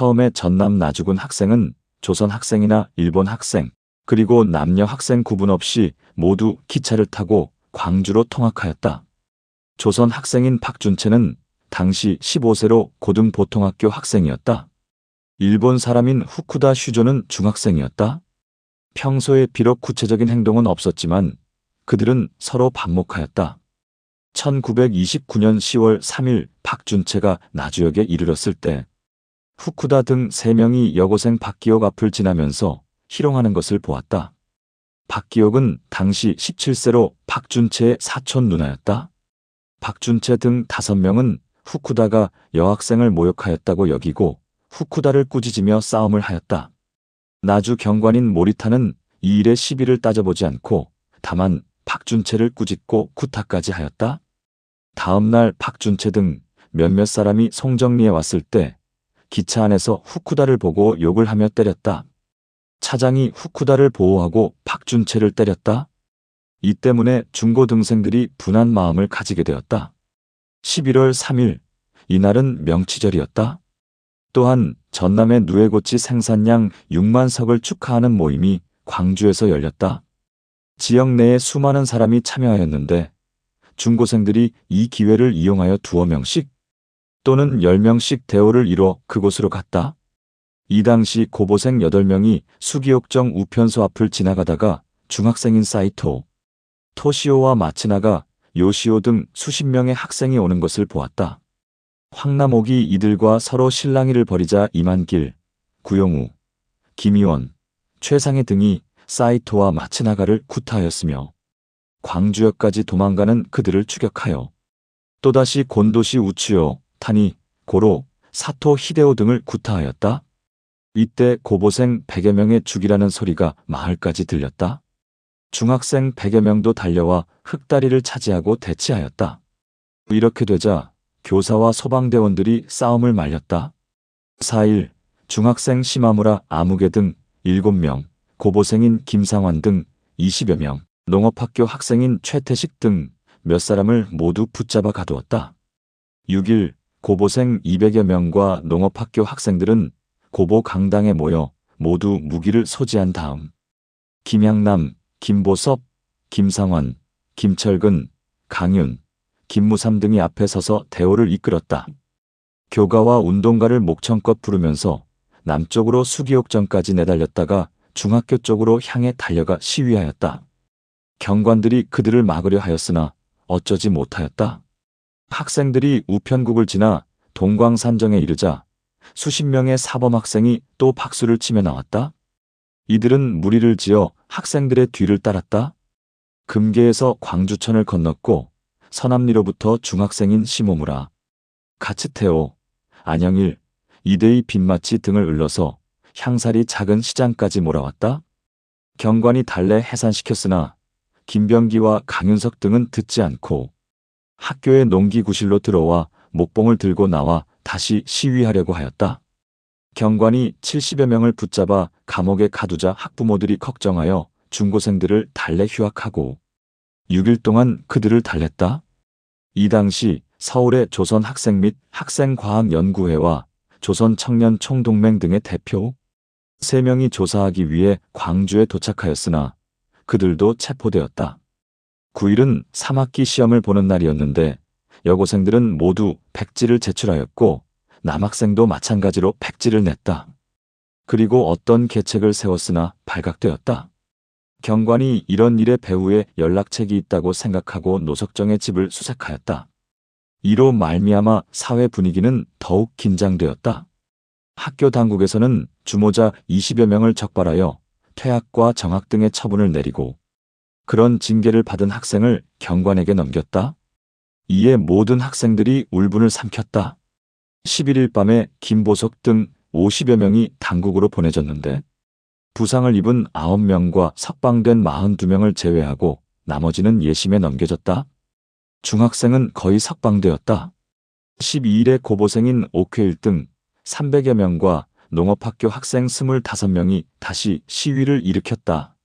처음에 전남 나주군 학생은 조선 학생이나 일본 학생, 그리고 남녀 학생 구분 없이 모두 기차를 타고 광주로 통학하였다. 조선 학생인 박준채는 당시 15세로 고등보통학교 학생이었다. 일본 사람인 후쿠다 슈조는 중학생이었다. 평소에 비록 구체적인 행동은 없었지만 그들은 서로 반목하였다. 1929년 10월 3일 박준채가 나주역에 이르렀을 때 후쿠다 등 3명이 여고생 박기옥 앞을 지나면서 희롱하는 것을 보았다. 박기옥은 당시 17세로 박준채의 사촌 누나였다. 박준채 등 5명은 후쿠다가 여학생을 모욕하였다고 여기고 후쿠다를 꾸짖으며 싸움을 하였다. 나주 경관인 모리타는 이 일의 시비를 따져보지 않고 다만 박준채를 꾸짖고 구타까지 하였다. 다음 날 박준채 등 몇몇 사람이 송정리에 왔을 때 기차 안에서 후쿠다를 보고 욕을 하며 때렸다. 차장이 후쿠다를 보호하고 박준채를 때렸다. 이 때문에 중고등생들이 분한 마음을 가지게 되었다. 11월 3일, 이날은 명치절이었다. 또한 전남의 누에고치 생산량 6만 석을 축하하는 모임이 광주에서 열렸다. 지역 내에 수많은 사람이 참여하였는데 중고생들이 이 기회를 이용하여 2명씩 또는 10명씩 대오를 이뤄 그곳으로 갔다. 이 당시 고보생 8명이 수기옥정 우편소 앞을 지나가다가 중학생인 사이토, 토시오와 마츠나가 요시오 등 수십 명의 학생이 오는 것을 보았다. 황남옥이 이들과 서로 실랑이를 벌이자 이만길, 구용우, 김희원, 최상해 등이 사이토와 마츠나가를 구타하였으며 광주역까지 도망가는 그들을 추격하여 또다시 곤도시 우츠요, 타니, 고로, 사토 히데오 등을 구타하였다. 이때 고보생 100여 명의 죽이라는 소리가 마을까지 들렸다. 중학생 100여 명도 달려와 흙다리를 차지하고 대치하였다. 이렇게 되자 교사와 소방대원들이 싸움을 말렸다. 4일 중학생 시마무라 아무개 등 7명, 고보생인 김상환 등 20여 명, 농업학교 학생인 최태식 등 몇 사람을 모두 붙잡아 가두었다. 6일 고보생 200여 명과 농업학교 학생들은 고보 강당에 모여 모두 무기를 소지한 다음 김양남, 김보섭, 김상환, 김철근, 강윤, 김무삼 등이 앞에 서서 대오를 이끌었다. 교가와 운동가를 목청껏 부르면서 남쪽으로 수기옥정까지 내달렸다가 중학교 쪽으로 향해 달려가 시위하였다. 경관들이 그들을 막으려 하였으나 어쩌지 못하였다. 학생들이 우편국을 지나 동광산정에 이르자 수십 명의 사범학생이 또 박수를 치며 나왔다. 이들은 무리를 지어 학생들의 뒤를 따랐다. 금계에서 광주천을 건넜고 서남리로부터 중학생인 시모무라, 가츠테오, 안영일, 이대희 빈마치 등을 을러서 향사리 작은 시장까지 몰아왔다. 경관이 달래 해산시켰으나 김병기와 강윤석 등은 듣지 않고 학교의 농기구실로 들어와 목봉을 들고 나와 다시 시위하려고 하였다. 경관이 70여 명을 붙잡아 감옥에 가두자 학부모들이 걱정하여 중고생들을 달래 휴학하고 6일 동안 그들을 달랬다. 이 당시 서울의 조선학생 및 학생과학연구회와 조선청년총동맹 등의 대표 3명이 조사하기 위해 광주에 도착하였으나 그들도 체포되었다. 9일은 3학기 시험을 보는 날이었는데 여고생들은 모두 백지를 제출하였고 남학생도 마찬가지로 백지를 냈다. 그리고 어떤 계책을 세웠으나 발각되었다. 경관이 이런 일의 배후에 연락책이 있다고 생각하고 노석정의 집을 수색하였다. 이로 말미암아 사회 분위기는 더욱 긴장되었다. 학교 당국에서는 주모자 20여 명을 적발하여 퇴학과 정학 등의 처분을 내리고 그런 징계를 받은 학생을 경관에게 넘겼다. 이에 모든 학생들이 울분을 삼켰다. 11일 밤에 김보석 등 50여 명이 당국으로 보내졌는데 부상을 입은 9명과 석방된 42명을 제외하고 나머지는 예심에 넘겨졌다. 중학생은 거의 석방되었다. 12일에 고보생인 옥회일 등 300여 명과 농업학교 학생 25명이 다시 시위를 일으켰다.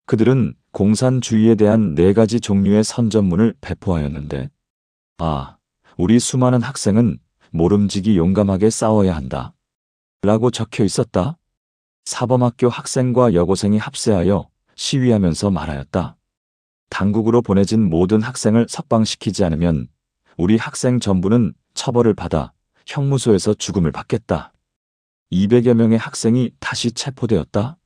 그들은 공산주의에 대한 4가지 종류의 선전문을 배포하였는데 우리 수많은 학생은 모름지기 용감하게 싸워야 한다. 라고 적혀 있었다. 사범학교 학생과 여고생이 합세하여 시위하면서 말하였다. 당국으로 보내진 모든 학생을 석방시키지 않으면 우리 학생 전부는 처벌을 받아 형무소에서 죽음을 받겠다. 200여 명의 학생이 다시 체포되었다.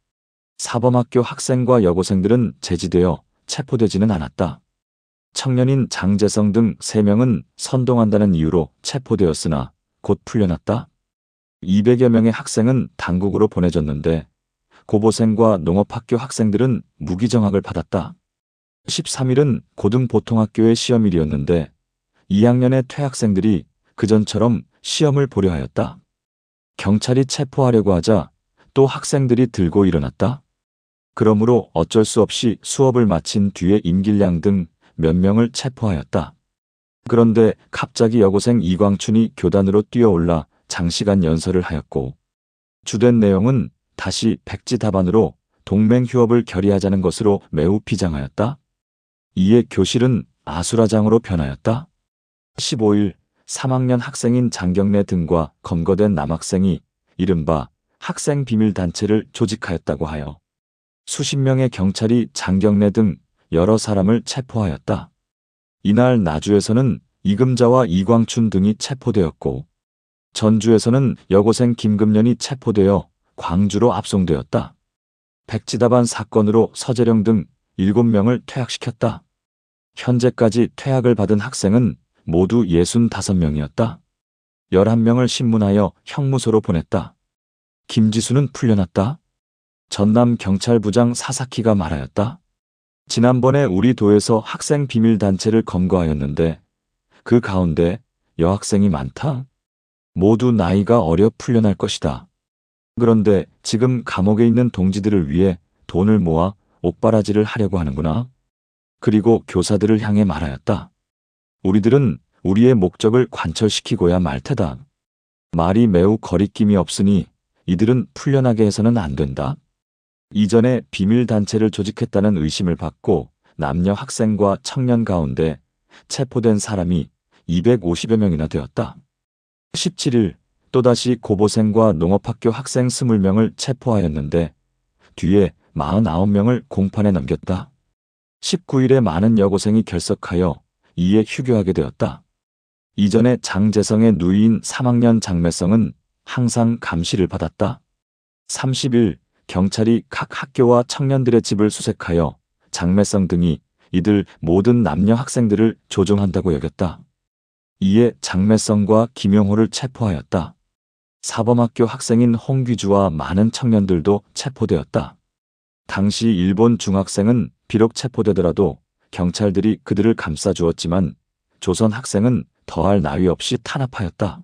사범학교 학생과 여고생들은 제지되어 체포되지는 않았다. 청년인 장재성 등 3명은 선동한다는 이유로 체포되었으나 곧 풀려났다. 200여 명의 학생은 당국으로 보내졌는데 고보생과 농업학교 학생들은 무기정학을 받았다. 13일은 고등보통학교의 시험일이었는데 2학년의 퇴학생들이 그전처럼 시험을 보려 하였다. 경찰이 체포하려고 하자 또 학생들이 들고 일어났다. 그러므로 어쩔 수 없이 수업을 마친 뒤에 임길량 등 몇 명을 체포하였다. 그런데 갑자기 여고생 이광춘이 교단으로 뛰어올라 장시간 연설을 하였고 주된 내용은 다시 백지 답안으로 동맹휴업을 결의하자는 것으로 매우 비장하였다. 이에 교실은 아수라장으로 변하였다. 15일 3학년 학생인 장경래 등과 검거된 남학생이 이른바 학생비밀단체를 조직하였다고 하여 수십 명의 경찰이 장경래 등 여러 사람을 체포하였다. 이날 나주에서는 이금자와 이광춘 등이 체포되었고 전주에서는 여고생 김금련이 체포되어 광주로 압송되었다. 백지답안 사건으로 서재령 등 7명을 퇴학시켰다. 현재까지 퇴학을 받은 학생은 모두 65명이었다. 11명을 신문하여 형무소로 보냈다. 김지수는 풀려났다. 전남경찰부장 사사키가 말하였다. 지난번에 우리 도에서 학생 비밀단체를 검거하였는데 그 가운데 여학생이 많다. 모두 나이가 어려 풀려날 것이다. 그런데 지금 감옥에 있는 동지들을 위해 돈을 모아 옥바라지를 하려고 하는구나. 그리고 교사들을 향해 말하였다. 우리들은 우리의 목적을 관철시키고야 말 테다. 말이 매우 거리낌이 없으니 이들은 풀려나게 해서는 안 된다. 이전에 비밀단체를 조직했다는 의심을 받고 남녀 학생과 청년 가운데 체포된 사람이 250여 명이나 되었다. 17일 또다시 고보생과 농업학교 학생 20명을 체포하였는데 뒤에 49명을 공판에 넘겼다. 19일에 많은 여고생이 결석하여 이에 휴교하게 되었다. 이전에 장재성의 누이인 3학년 장매성은 항상 감시를 받았다. 30일 경찰이 각 학교와 청년들의 집을 수색하여 장매성 등이 이들 모든 남녀 학생들을 조종한다고 여겼다. 이에 장매성과 김용호를 체포하였다. 사범학교 학생인 홍귀주와 많은 청년들도 체포되었다. 당시 일본 중학생은 비록 체포되더라도 경찰들이 그들을 감싸주었지만 조선 학생은 더할 나위 없이 탄압하였다.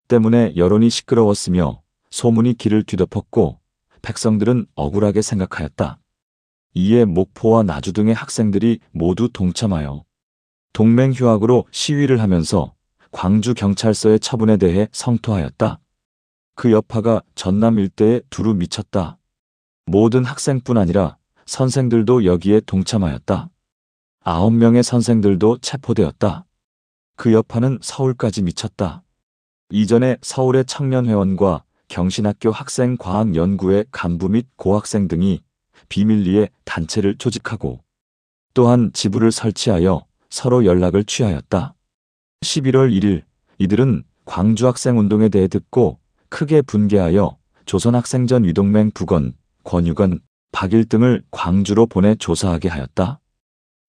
때문에 여론이 시끄러웠으며 소문이 길을 뒤덮었고 백성들은 억울하게 생각하였다. 이에 목포와 나주 등의 학생들이 모두 동참하여 동맹휴학으로 시위를 하면서 광주경찰서의 처분에 대해 성토하였다. 그 여파가 전남 일대에 두루 미쳤다. 모든 학생뿐 아니라 선생들도 여기에 동참하였다. 9명의 선생들도 체포되었다. 그 여파는 서울까지 미쳤다. 이전에 서울의 청년회원과 경신학교 학생과학연구회 간부 및 고학생 등이 비밀리에 단체를 조직하고 또한 지부를 설치하여 서로 연락을 취하였다. 11월 1일 이들은 광주학생운동에 대해 듣고 크게 분개하여 조선학생전 위동맹 북원, 권유건, 박일 등을 광주로 보내 조사하게 하였다.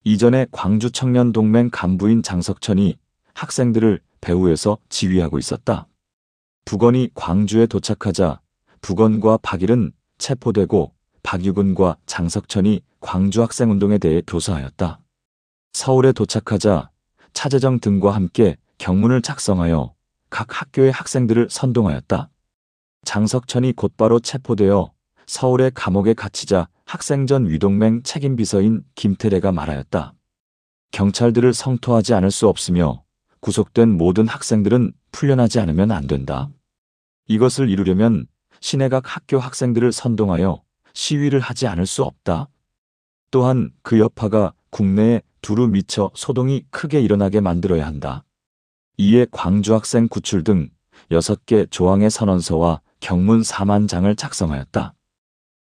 이전에 광주청년동맹 간부인 장석천이 학생들을 배후에서 지휘하고 있었다. 북원이 광주에 도착하자 북원과 박일은 체포되고 박유근과 장석천이 광주학생운동에 대해 교사하였다. 서울에 도착하자 차재정 등과 함께 경문을 작성하여 각 학교의 학생들을 선동하였다. 장석천이 곧바로 체포되어 서울의 감옥에 갇히자 학생전 위동맹 책임비서인 김태래가 말하였다. 경찰들을 성토하지 않을 수 없으며 구속된 모든 학생들은 풀려나지 않으면 안 된다. 이것을 이루려면 시내각 학교 학생들을 선동하여 시위를 하지 않을 수 없다. 또한 그 여파가 국내에 두루 미쳐 소동이 크게 일어나게 만들어야 한다. 이에 광주학생 구출 등 6개 조항의 선언서와 경문 4만 장을 작성하였다.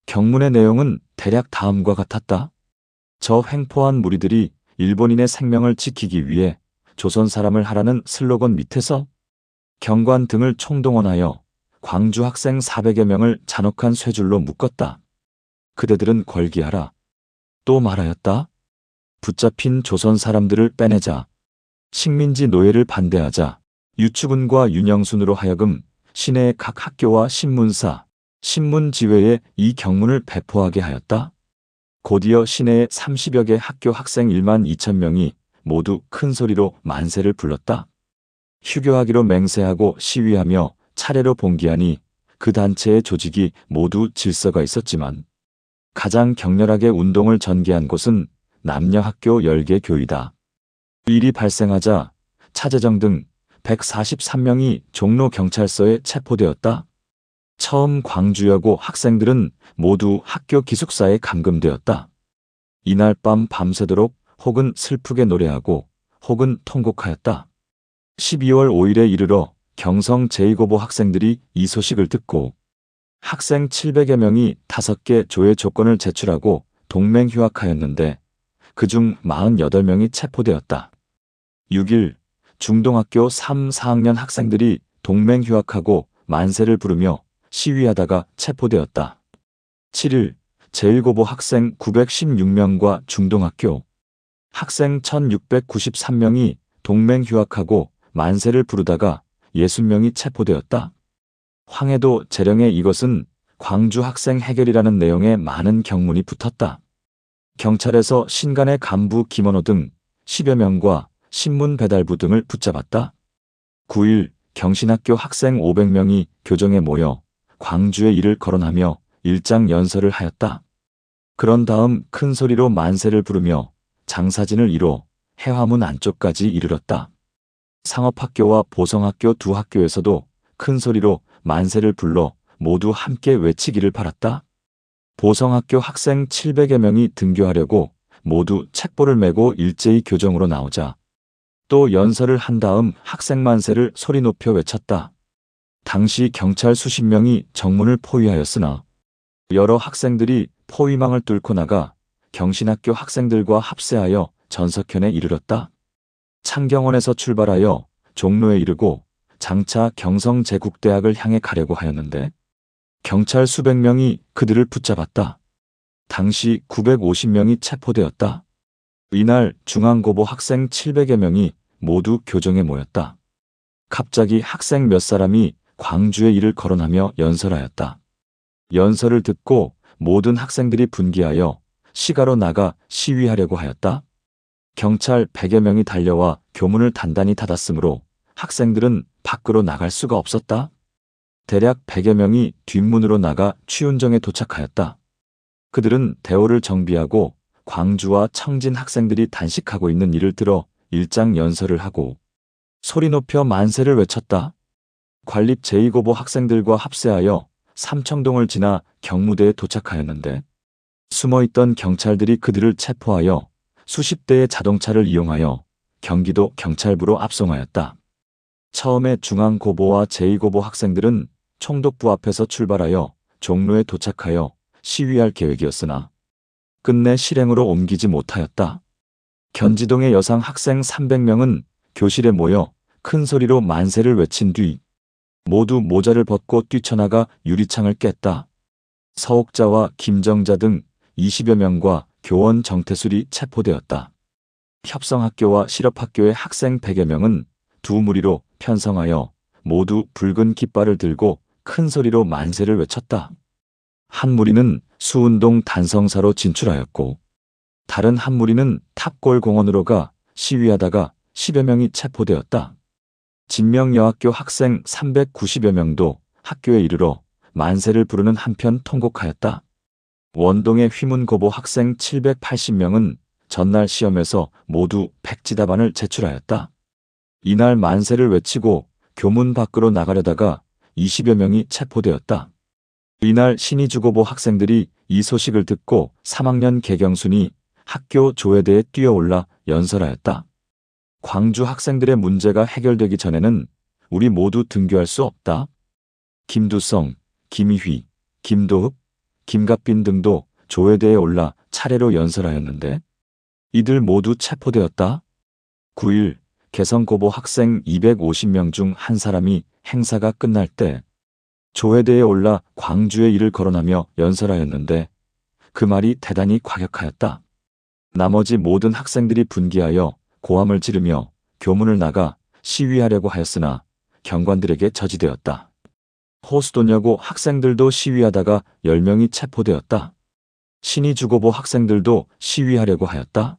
경문의 내용은 대략 다음과 같았다. 저 횡포한 무리들이 일본인의 생명을 지키기 위해 조선 사람을 하라는 슬로건 밑에서 경관 등을 총동원하여 광주 학생 400여 명을 잔혹한 쇠줄로 묶었다. 그대들은 걸기하라. 또 말하였다. 붙잡힌 조선 사람들을 빼내자. 식민지 노예를 반대하자. 유추군과 윤영순으로 하여금 시내의 각 학교와 신문사, 신문지회에 이 경문을 배포하게 하였다. 곧이어 시내의 30여 개 학교 학생 1만 2천 명이 모두 큰 소리로 만세를 불렀다. 휴교하기로 맹세하고 시위하며 차례로 봉기하니 그 단체의 조직이 모두 질서가 있었지만 가장 격렬하게 운동을 전개한 곳은 남녀 학교 10개 교이다. 일이 발생하자 차재정 등 143명이 종로 경찰서에 체포되었다. 처음 광주여고 학생들은 모두 학교 기숙사에 감금되었다. 이날 밤 밤새도록 혹은 슬프게 노래하고 혹은 통곡하였다. 12월 5일에 이르러 경성 제2고보 학생들이 이 소식을 듣고 학생 700여 명이 5개 조회 조건을 제출하고 동맹휴학하였는데 그중 48명이 체포되었다. 6일 중동학교 3, 4학년 학생들이 동맹휴학하고 만세를 부르며 시위하다가 체포되었다. 7일 제1고보 학생 916명과 중동학교 학생 1693명이 동맹휴학하고 만세를 부르다가 60명이 체포되었다. 황해도 재령에 이것은 광주 학생 해결이라는 내용의 많은 경문이 붙었다. 경찰에서 신간의 간부 김원호 등 10여 명과 신문 배달부 등을 붙잡았다. 9일 경신학교 학생 500명이 교정에 모여 광주의 일을 거론하며 일장 연설을 하였다. 그런 다음 큰 소리로 만세를 부르며 장사진을 이뤄 해화문 안쪽까지 이르렀다. 상업학교와 보성학교 두 학교에서도 큰 소리로 만세를 불러 모두 함께 외치기를 바랐다. 보성학교 학생 700여 명이 등교하려고 모두 책보를 메고 일제히 교정으로 나오자 또 연설을 한 다음 학생 만세를 소리 높여 외쳤다. 당시 경찰 수십 명이 정문을 포위하였으나 여러 학생들이 포위망을 뚫고 나가 경신학교 학생들과 합세하여 전석현에 이르렀다. 창경원에서 출발하여 종로에 이르고 장차 경성 제국대학을 향해 가려고 하였는데 경찰 수백 명이 그들을 붙잡았다. 당시 950명이 체포되었다. 이날 중앙고보 학생 700여 명이 모두 교정에 모였다. 갑자기 학생 몇 사람이 광주의 일을 거론하며 연설하였다. 연설을 듣고 모든 학생들이 분기하여 시가로 나가 시위하려고 하였다. 경찰 100여 명이 달려와 교문을 단단히 닫았으므로 학생들은 밖으로 나갈 수가 없었다. 대략 100여 명이 뒷문으로 나가 취운정에 도착하였다. 그들은 대호를 정비하고 광주와 청진 학생들이 단식하고 있는 일을 들어 일장 연설을 하고 소리 높여 만세를 외쳤다. 관립 제2고보 학생들과 합세하여 삼청동을 지나 경무대에 도착하였는데 숨어있던 경찰들이 그들을 체포하여 수십 대의 자동차를 이용하여 경기도 경찰부로 압송하였다. 처음에 중앙고보와 제2고보 학생들은 총독부 앞에서 출발하여 종로에 도착하여 시위할 계획이었으나 끝내 실행으로 옮기지 못하였다. 견지동의 여상 학생 300명은 교실에 모여 큰 소리로 만세를 외친 뒤 모두 모자를 벗고 뛰쳐나가 유리창을 깼다. 서옥자와 김정자 등 20여 명과 교원 정태술이 체포되었다. 협성학교와 실업학교의 학생 100여 명은 두 무리로 편성하여 모두 붉은 깃발을 들고 큰 소리로 만세를 외쳤다. 한 무리는 수운동 단성사로 진출하였고 다른 한 무리는 탑골공원으로 가 시위하다가 10여 명이 체포되었다. 진명여학교 학생 390여 명도 학교에 이르러 만세를 부르는 한편 통곡하였다. 원동의 휘문고보 학생 780명은 전날 시험에서 모두 백지답안을 제출하였다. 이날 만세를 외치고 교문 밖으로 나가려다가 20여 명이 체포되었다. 이날 신의주고보 학생들이 이 소식을 듣고 3학년 개경순이 학교 조회대에 뛰어올라 연설하였다. 광주 학생들의 문제가 해결되기 전에는 우리 모두 등교할 수 없다. 김두성, 김희휘, 김도읍, 김갑빈 등도 조회대에 올라 차례로 연설하였는데 이들 모두 체포되었다. 9일 개성고보 학생 250명 중 한 사람이 행사가 끝날 때 조회대에 올라 광주의 일을 거론하며 연설하였는데 그 말이 대단히 과격하였다. 나머지 모든 학생들이 분기하여 고함을 지르며 교문을 나가 시위하려고 하였으나 경관들에게 저지되었다. 호수도냐고 학생들도 시위하다가 10명이 체포되었다. 신의주고보 학생들도 시위하려고 하였다.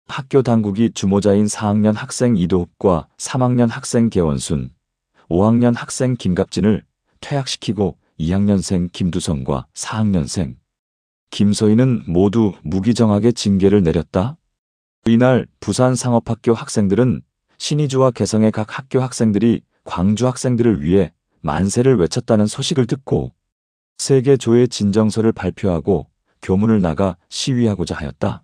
학교 당국이 주모자인 4학년 학생 이도읍과 3학년 학생 개원순, 5학년 학생 김갑진을 퇴학시키고 2학년생 김두성과 4학년생 김소희는 모두 무기정하게 징계를 내렸다. 이날 부산상업학교 학생들은 신의주와 개성의 각 학교 학생들이 광주 학생들을 위해 만세를 외쳤다는 소식을 듣고 세계조의 진정서를 발표하고 교문을 나가 시위하고자 하였다.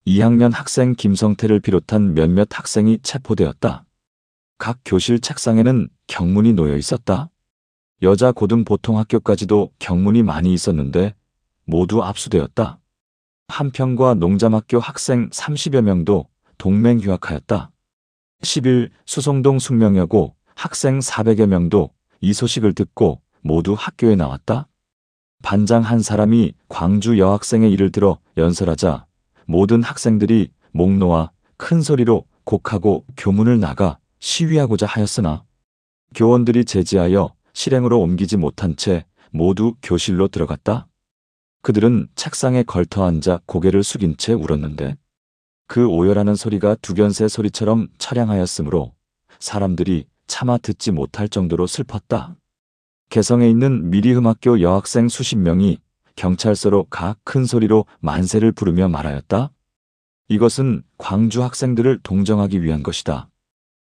2학년 학생 김성태를 비롯한 몇몇 학생이 체포되었다. 각 교실 책상에는 경문이 놓여 있었다. 여자 고등보통학교까지도 경문이 많이 있었는데 모두 압수되었다. 한평과 농잠학교 학생 30여 명도 동맹휴학하였다. 10일 수송동 숙명여고 학생 400여 명도 이 소식을 듣고 모두 학교에 나왔다. 반장 한 사람이 광주 여학생의 일을 들어 연설하자 모든 학생들이 목 놓아 큰 소리로 곡하고 교문을 나가 시위하고자 하였으나 교원들이 제지하여 실행으로 옮기지 못한 채 모두 교실로 들어갔다. 그들은 책상에 걸터 앉아 고개를 숙인 채 울었는데 그 오열하는 소리가 두견새 소리처럼 처량하였으므로 사람들이 차마 듣지 못할 정도로 슬펐다. 개성에 있는 미리흠학교 여학생 수십 명이 경찰서로 가 큰 소리로 만세를 부르며 말하였다. 이것은 광주 학생들을 동정하기 위한 것이다.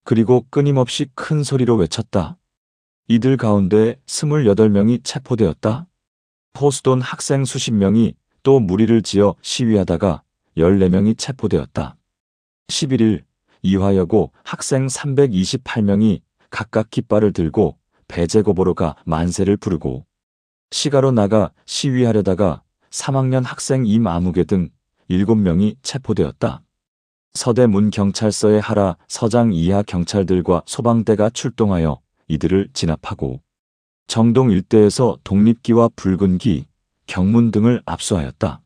그리고 끊임없이 큰 소리로 외쳤다. 이들 가운데 28명이 체포되었다. 호수돈 학생 수십 명이 또 무리를 지어 시위하다가 14명이 체포되었다. 11일 이화여고 학생 328명이 각각 깃발을 들고 배제고보로 가 만세를 부르고 시가로 나가 시위하려다가 3학년 학생 임아무개 등 7명이 체포되었다. 서대문경찰서에 하라 서장 이하 경찰들과 소방대가 출동하여 이들을 진압하고 정동 일대에서 독립기와 붉은기, 경문 등을 압수하였다.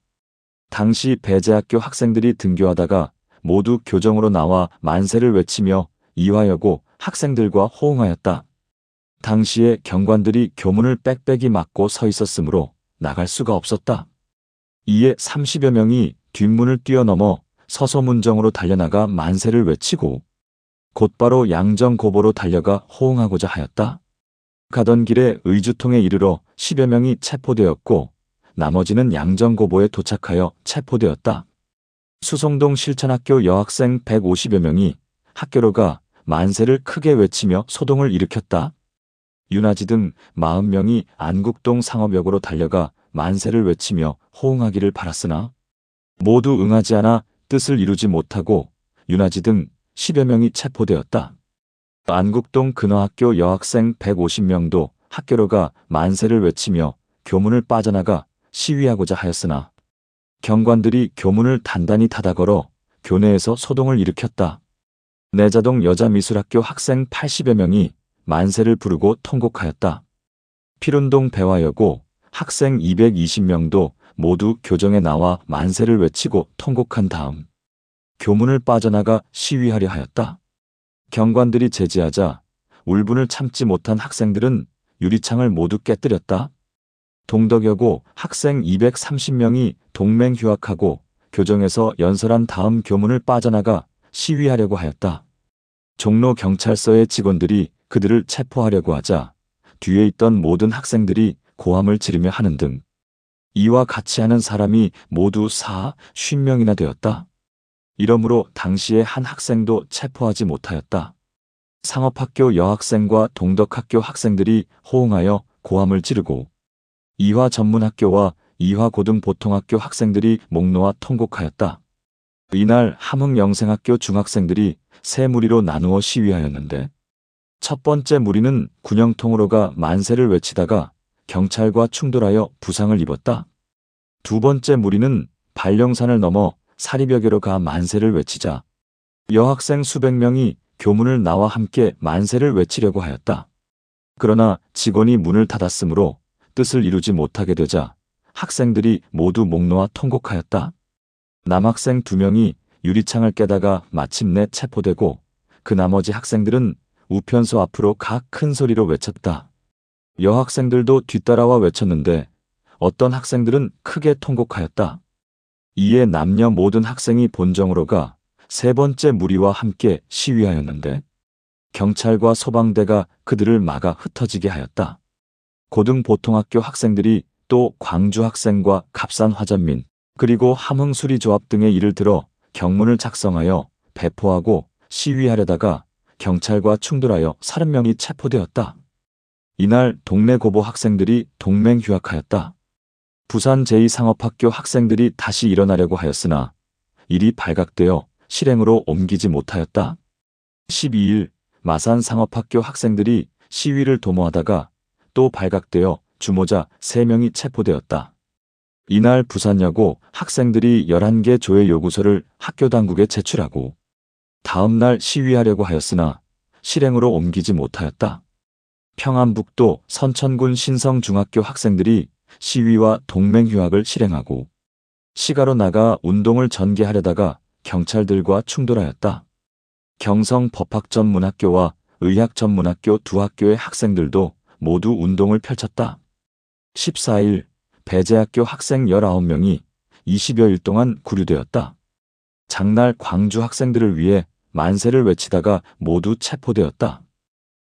당시 배제학교 학생들이 등교하다가 모두 교정으로 나와 만세를 외치며 이화여고 학생들과 호응하였다. 당시에 경관들이 교문을 빽빽이 막고 서 있었으므로 나갈 수가 없었다. 이에 30여 명이 뒷문을 뛰어넘어 서소문정으로 달려나가 만세를 외치고 곧바로 양정고보로 달려가 호응하고자 하였다. 가던 길에 의주통에 이르러 10여 명이 체포되었고 나머지는 양정고보에 도착하여 체포되었다. 수송동 실천학교 여학생 150여 명이 학교로 가 만세를 크게 외치며 소동을 일으켰다. 윤아지 등 40명이 안국동 상업역으로 달려가 만세를 외치며 호응하기를 바랐으나 모두 응하지 않아 뜻을 이루지 못하고 윤아지 등 10여 명이 체포되었다. 안국동 근어학교 여학생 150명도 학교로 가 만세를 외치며 교문을 빠져나가 시위하고자 하였으나 경관들이 교문을 단단히 닫아 걸어 교내에서 소동을 일으켰다. 내자동 여자미술학교 학생 80여 명이 만세를 부르고 통곡하였다. 필운동 배화여고 학생 220명도 모두 교정에 나와 만세를 외치고 통곡한 다음 교문을 빠져나가 시위하려 하였다. 경관들이 제지하자 울분을 참지 못한 학생들은 유리창을 모두 깨뜨렸다. 동덕여고 학생 230명이 동맹휴학하고 교정에서 연설한 다음 교문을 빠져나가 시위하려고 하였다. 종로경찰서의 직원들이 그들을 체포하려고 하자 뒤에 있던 모든 학생들이 고함을 지르며 하는 등 이와 같이 하는 사람이 모두 50명이나 되었다. 이러므로 당시에 한 학생도 체포하지 못하였다. 상업학교 여학생과 동덕학교 학생들이 호응하여 고함을 지르고 이화전문학교와 이화고등보통학교 학생들이 목 놓아 통곡하였다. 이날 함흥영생학교 중학생들이 세 무리로 나누어 시위하였는데 첫 번째 무리는 군영통으로 가 만세를 외치다가 경찰과 충돌하여 부상을 입었다. 두 번째 무리는 발령산을 넘어 사리벽에로 가 만세를 외치자 여학생 수백 명이 교문을 나와 함께 만세를 외치려고 하였다. 그러나 직원이 문을 닫았으므로 뜻을 이루지 못하게 되자 학생들이 모두 목 놓아 통곡하였다. 남학생 2명이 유리창을 깨다가 마침내 체포되고 그 나머지 학생들은 우편소 앞으로 가 큰 소리로 외쳤다. 여학생들도 뒤따라와 외쳤는데 어떤 학생들은 크게 통곡하였다. 이에 남녀 모든 학생이 본정으로 가 세 번째 무리와 함께 시위하였는데 경찰과 소방대가 그들을 막아 흩어지게 하였다. 고등보통학교 학생들이 또 광주 학생과 갑산화전민 그리고 함흥수리조합 등의 일을 들어 경문을 작성하여 배포하고 시위하려다가 경찰과 충돌하여 30명이 체포되었다. 이날 동네 고보 학생들이 동맹휴학하였다. 부산 제2상업학교 학생들이 다시 일어나려고 하였으나 일이 발각되어 실행으로 옮기지 못하였다. 12일 마산 상업학교 학생들이 시위를 도모하다가 또 발각되어 주모자 3명이 체포되었다. 이날 부산여고 학생들이 11개 조회 요구서를 학교 당국에 제출하고 다음 날 시위하려고 하였으나 실행으로 옮기지 못하였다. 평안북도 선천군 신성중학교 학생들이 시위와 동맹휴학을 실행하고 시가로 나가 운동을 전개하려다가 경찰들과 충돌하였다. 경성법학전문학교와 의학전문학교 두 학교의 학생들도 모두 운동을 펼쳤다. 14일 배재학교 학생 19명이 20여일 동안 구류되었다. 장날 광주 학생들을 위해 만세를 외치다가 모두 체포되었다.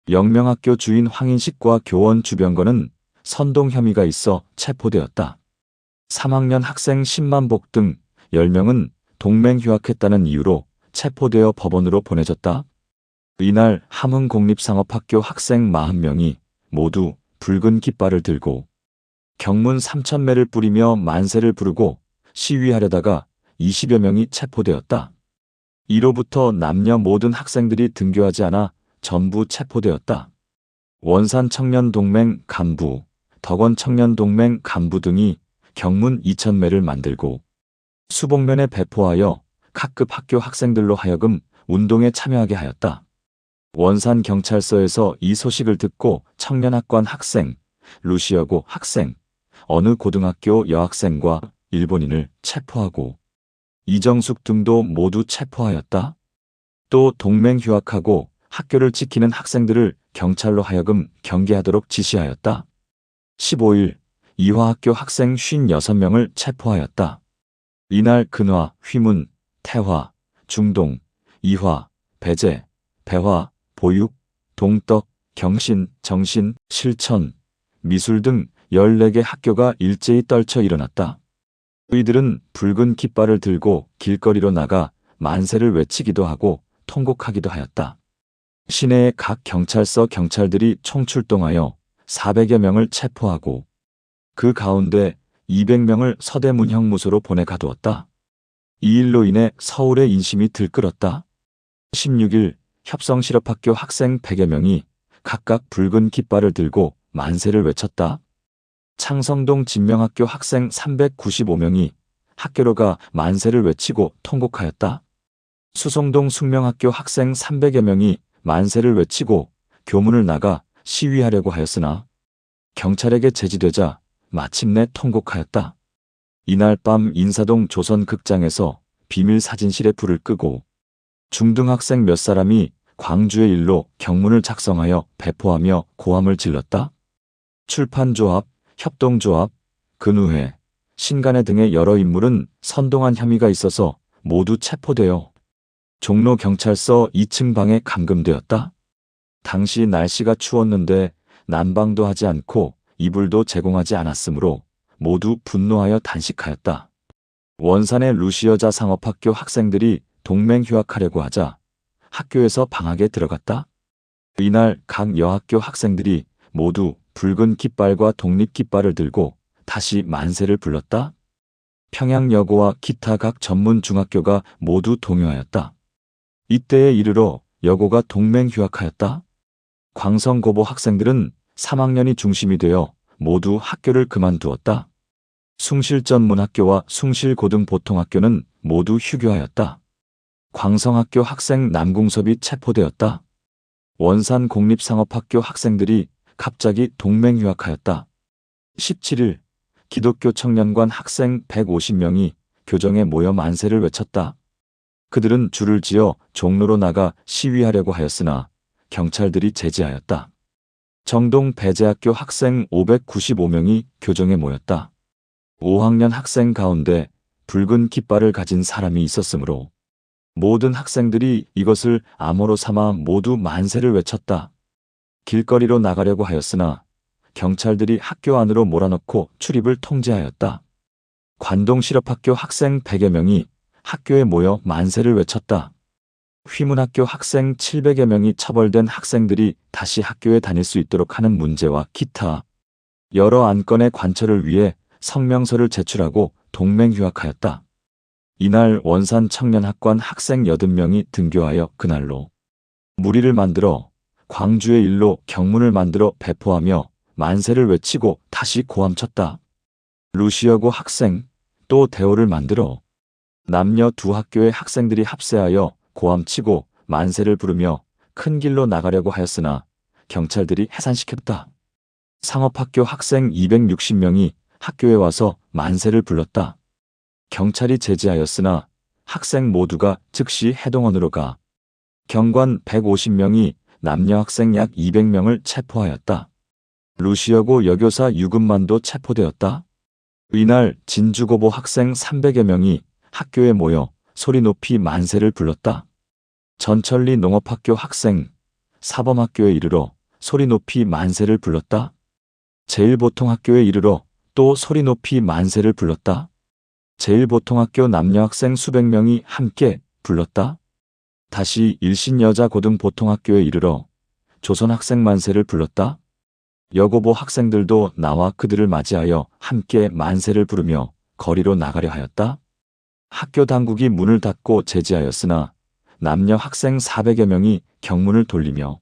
영명학교 주인 황인식과 교원 주병건은 선동 혐의가 있어 체포되었다. 3학년 학생 10만복 등 10명은 동맹휴학했다는 이유로 체포되어 법원으로 보내졌다. 이날 함흥공립상업학교 학생 40명이 모두 붉은 깃발을 들고 경문 3,000매를 뿌리며 만세를 부르고 시위하려다가 20여 명이 체포되었다. 이로부터 남녀 모든 학생들이 등교하지 않아 전부 체포되었다. 원산청년동맹 간부, 덕원청년동맹 간부 등이 경문 2,000매를 만들고 수복면에 배포하여 각급 학교 학생들로 하여금 운동에 참여하게 하였다. 원산경찰서에서 이 소식을 듣고 청년학관 학생, 루시여고 학생, 어느 고등학교 여학생과 일본인을 체포하고 이정숙 등도 모두 체포하였다. 또 동맹휴학하고 학교를 지키는 학생들을 경찰로 하여금 경계하도록 지시하였다. 15일 이화학교 학생 56명을 체포하였다. 이날 근화, 휘문, 태화, 중동, 이화, 배재, 배화, 보육, 동떡, 경신, 정신, 실천, 미술 등 14개 학교가 일제히 떨쳐 일어났다. 이들은 붉은 깃발을 들고 길거리로 나가 만세를 외치기도 하고 통곡하기도 하였다. 시내의 각 경찰서 경찰들이 총출동하여 400여 명을 체포하고 그 가운데 200명을 서대문형무소로 보내 가두었다. 이 일로 인해 서울의 인심이 들끓었다. 16일 협성실업학교 학생 100여 명이 각각 붉은 깃발을 들고 만세를 외쳤다. 창성동 진명학교 학생 395명이 학교로 가 만세를 외치고 통곡하였다. 수성동 숙명학교 학생 300여 명이 만세를 외치고 교문을 나가 시위하려고 하였으나 경찰에게 제지되자 마침내 통곡하였다. 이날 밤 인사동 조선극장에서 비밀 사진실에 불을 끄고 중등학생 몇 사람이 광주의 일로 경문을 작성하여 배포하며 고함을 질렀다. 출판조합, 협동조합, 근우회, 신간회 등의 여러 인물은 선동한 혐의가 있어서 모두 체포되어 종로경찰서 2층 방에 감금되었다. 당시 날씨가 추웠는데 난방도 하지 않고 이불도 제공하지 않았으므로 모두 분노하여 단식하였다. 원산의 루시여자 상업학교 학생들이 동맹휴학하려고 하자 학교에서 방학에 들어갔다. 이날 각 여학교 학생들이 모두 붉은 깃발과 독립깃발을 들고 다시 만세를 불렀다. 평양여고와 기타 각 전문 중학교가 모두 동요하였다. 이때에 이르러 여고가 동맹휴학하였다. 광성고보 학생들은 3학년이 중심이 되어 모두 학교를 그만두었다. 숭실전문학교와 숭실고등보통학교는 모두 휴교하였다. 광성학교 학생 남궁섭이 체포되었다. 원산공립상업학교 학생들이 갑자기 동맹유학하였다. 17일 기독교 청년관 학생 150명이 교정에 모여 만세를 외쳤다. 그들은 줄을 지어 종로로 나가 시위하려고 하였으나 경찰들이 제지하였다. 정동 배재학교 학생 595명이 교정에 모였다. 5학년 학생 가운데 붉은 깃발을 가진 사람이 있었으므로 모든 학생들이 이것을 암호로 삼아 모두 만세를 외쳤다. 길거리로 나가려고 하였으나 경찰들이 학교 안으로 몰아넣고 출입을 통제하였다. 관동실업학교 학생 100여 명이 학교에 모여 만세를 외쳤다. 휘문학교 학생 700여 명이 처벌된 학생들이 다시 학교에 다닐 수 있도록 하는 문제와 기타 여러 안건의 관철을 위해 성명서를 제출하고 동맹휴학하였다. 이날 원산 청년학관 학생 80명이 등교하여 그날로 무리를 만들어 광주의 일로 경문을 만들어 배포하며 만세를 외치고 다시 고함쳤다. 루시어고 학생 또 대호를 만들어 남녀 두 학교의 학생들이 합세하여 고함치고 만세를 부르며 큰 길로 나가려고 하였으나 경찰들이 해산시켰다. 상업학교 학생 260명이 학교에 와서 만세를 불렀다. 경찰이 제지하였으나 학생 모두가 즉시 해동원으로 가 경관 150명이 남녀 학생 약 200명을 체포하였다. 루시어고 여교사 유금만도 체포되었다. 이날 진주고보 학생 300여 명이 학교에 모여 소리 높이 만세를 불렀다. 전천리 농업학교 학생 사범학교에 이르러 소리 높이 만세를 불렀다. 제일보통학교에 이르러 또 소리 높이 만세를 불렀다. 제일보통학교 남녀학생 수백 명이 함께 불렀다. 다시 일신여자고등보통학교에 이르러 조선학생 만세를 불렀다. 여고보 학생들도 나와 그들을 맞이하여 함께 만세를 부르며 거리로 나가려 하였다. 학교 당국이 문을 닫고 제지하였으나 남녀 학생 400여 명이 경문을 돌리며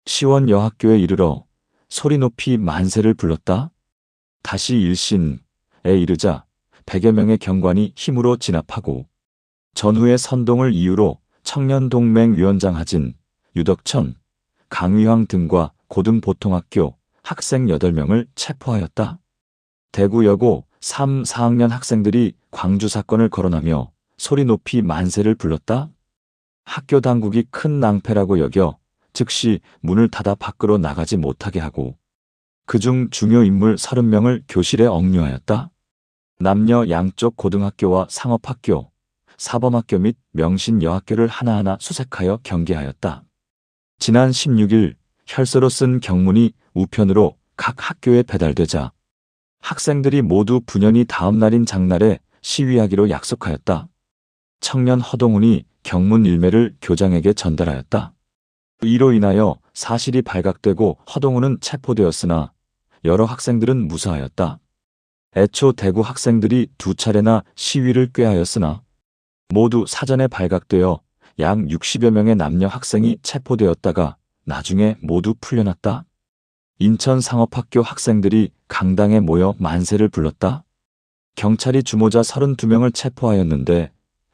시원여학교에 이르러 소리 높이 만세를 불렀다. 다시 일신에 이르자 100여 명의 경관이 힘으로 진압하고 전후의 선동을 이유로 청년동맹위원장 하진, 유덕천, 강위황 등과 고등보통학교 학생 8명을 체포하였다. 대구여고 3, 4학년 학생들이 광주 사건을 거론하며 소리 높이 만세를 불렀다. 학교 당국이 큰 낭패라고 여겨 즉시 문을 닫아 밖으로 나가지 못하게 하고 그중 중요 인물 30명을 교실에 억류하였다. 남녀 양쪽 고등학교와 상업학교, 사범학교 및 명신여학교를 하나하나 수색하여 경계하였다. 지난 16일 혈서로 쓴 경문이 우편으로 각 학교에 배달되자 학생들이 모두 분연히 다음 날인 장날에 시위하기로 약속하였다. 청년 허동훈이 경문 일매를 교장에게 전달하였다. 이로 인하여 사실이 발각되고 허동훈은 체포되었으나 여러 학생들은 무사하였다. 애초 대구 학생들이 2차례나 시위를 꾀하였으나 모두 사전에 발각되어 약 60여 명의 남녀 학생이 체포되었다가 나중에 모두 풀려났다. 인천 상업학교 학생들이 강당에 모여 만세를 불렀다. 경찰이 주모자 32명을 체포하였는데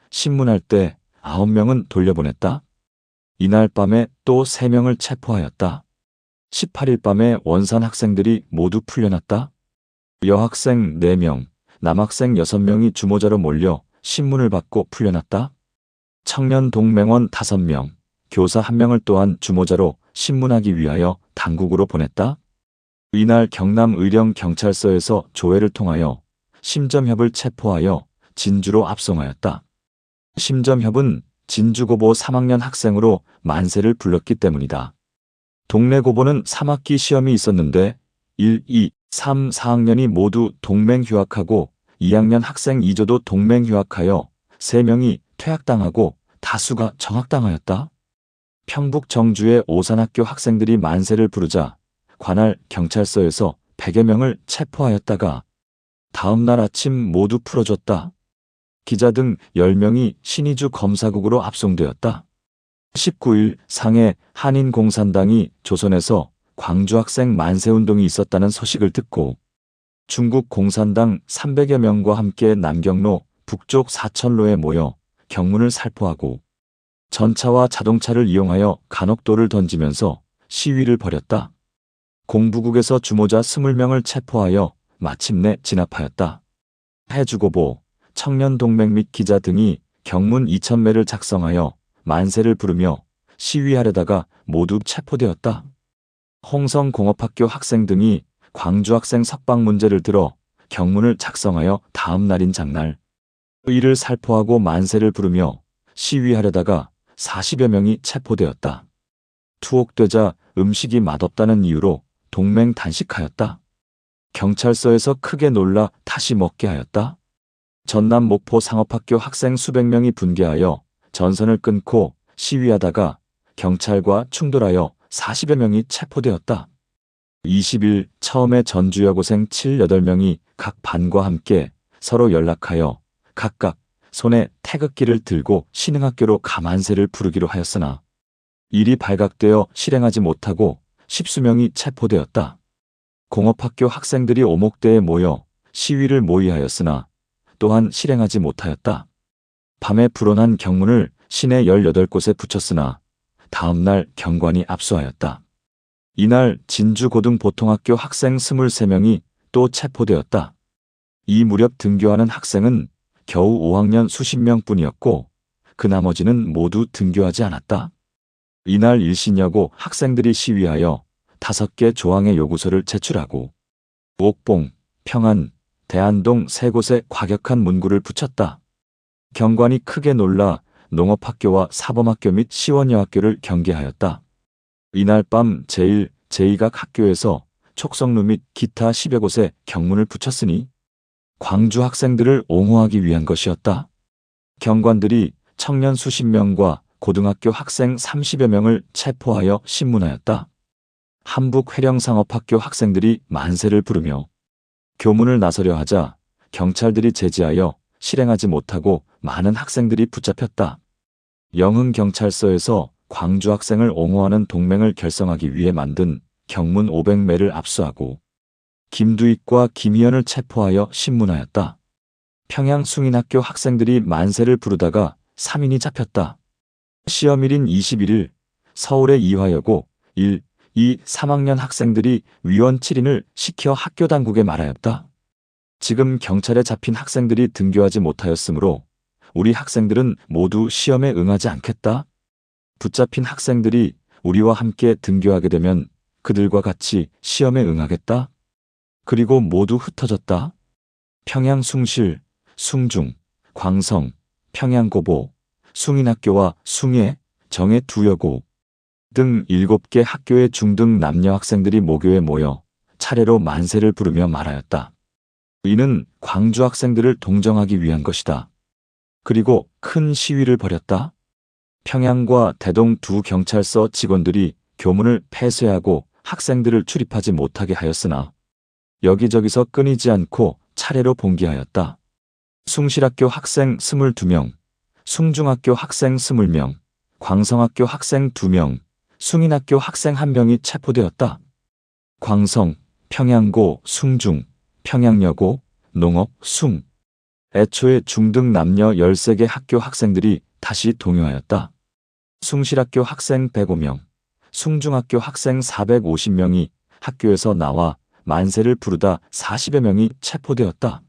신문할 때 9명은 돌려보냈다. 이날 밤에 또 3명을 체포하였다. 18일 밤에 원산 학생들이 모두 풀려났다. 여학생 4명, 남학생 6명이 주모자로 몰려 신문을 받고 풀려났다. 청년동맹원 5명, 교사 1명을 또한 주모자로 신문하기 위하여 당국으로 보냈다. 이날 경남 의령경찰서에서 조회를 통하여 심점협을 체포하여 진주로 압송하였다. 심점협은 진주고보 3학년 학생으로 만세를 불렀기 때문이다. 동래 고보는 3학기 시험이 있었는데 1, 2, 3, 4학년이 모두 동맹휴학하고 2학년 학생 2조도 동맹휴학하여 3명이 퇴학당하고 다수가 정학당하였다. 평북 정주의 오산학교 학생들이 만세를 부르자 관할 경찰서에서 100여 명을 체포하였다가 다음 날 아침 모두 풀어줬다. 기자 등 10명이 신의주 검사국으로 압송되었다. 19일 상해 한인공산당이 조선에서 광주 학생 만세운동이 있었다는 소식을 듣고 중국 공산당 300여 명과 함께 남경로 북쪽 사천로에 모여 경문을 살포하고 전차와 자동차를 이용하여 간혹돌을 던지면서 시위를 벌였다. 공부국에서 주모자 20명을 체포하여 마침내 진압하였다. 해주고보, 청년동맹 및 기자 등이 경문 2000매를 작성하여 만세를 부르며 시위하려다가 모두 체포되었다. 홍성공업학교 학생 등이 광주학생 석방 문제를 들어 경문을 작성하여 다음 날인 장날 이를 살포하고 만세를 부르며 시위하려다가 40여 명이 체포되었다. 투옥되자 음식이 맛없다는 이유로 동맹 단식하였다. 경찰서에서 크게 놀라 다시 먹게 하였다. 전남 목포 상업학교 학생 수백 명이 분개하여 전선을 끊고 시위하다가 경찰과 충돌하여 40여 명이 체포되었다. 20일 처음에 전주 여고생 7, 8명이 각 반과 함께 서로 연락하여 각각 손에 태극기를 들고 신흥학교로 가만세를 부르기로 하였으나 일이 발각되어 실행하지 못하고 10수명이 체포되었다. 공업학교 학생들이 오목대에 모여 시위를 모의하였으나 또한 실행하지 못하였다. 밤에 불어난 경문을 시내 18곳에 붙였으나 다음날 경관이 압수하였다. 이날 진주고등보통학교 학생 23명이 또 체포되었다. 이 무렵 등교하는 학생은 겨우 5학년 수십 명뿐이었고 그 나머지는 모두 등교하지 않았다. 이날 일신여고 학생들이 시위하여 5개 조항의 요구서를 제출하고 옥봉, 평안, 대안동 3곳에 과격한 문구를 붙였다. 경관이 크게 놀라 농업학교와 사범학교 및 시원여학교를 경계하였다. 이날 밤 제1, 제2각 학교에서 촉성루 및 기타 10여 곳에 경문을 붙였으니 광주 학생들을 옹호하기 위한 것이었다. 경관들이 청년 수십 명과 고등학교 학생 30여 명을 체포하여 신문하였다. 한북 회령상업학교 학생들이 만세를 부르며 교문을 나서려 하자 경찰들이 제지하여 실행하지 못하고 많은 학생들이 붙잡혔다. 영흥경찰서에서 광주 학생을 옹호하는 동맹을 결성하기 위해 만든 경문 500매를 압수하고 김두익과 김희연을 체포하여 신문하였다. 평양 숭인학교 학생들이 만세를 부르다가 3인이 잡혔다. 시험일인 21일 서울의 이화여고 1, 2, 3학년 학생들이 위원 7인을 시켜 학교 당국에 말하였다. 지금 경찰에 잡힌 학생들이 등교하지 못하였으므로 우리 학생들은 모두 시험에 응하지 않겠다. 붙잡힌 학생들이 우리와 함께 등교하게 되면 그들과 같이 시험에 응하겠다. 그리고 모두 흩어졌다. 평양 숭실, 숭중, 광성, 평양고보, 숭인학교와 숭예, 정예 2여고 등 7개 학교의 중등 남녀 학생들이 모교에 모여 차례로 만세를 부르며 말하였다. 이는 광주 학생들을 동정하기 위한 것이다. 그리고 큰 시위를 벌였다. 평양과 대동 두 경찰서 직원들이 교문을 폐쇄하고 학생들을 출입하지 못하게 하였으나 여기저기서 끊이지 않고 차례로 봉기하였다. 숭실학교 학생 22명, 숭중학교 학생 20명, 광성학교 학생 2명, 숭인학교 학생 1명이 체포되었다. 광성, 평양고, 숭중, 평양여고, 농업, 숭. 애초에 중등 남녀 13개 학교 학생들이 다시 동요하였다. 숭실학교 학생 105명, 숭중학교 학생 450명이 학교에서 나와 만세를 부르다 40여 명이 체포되었다.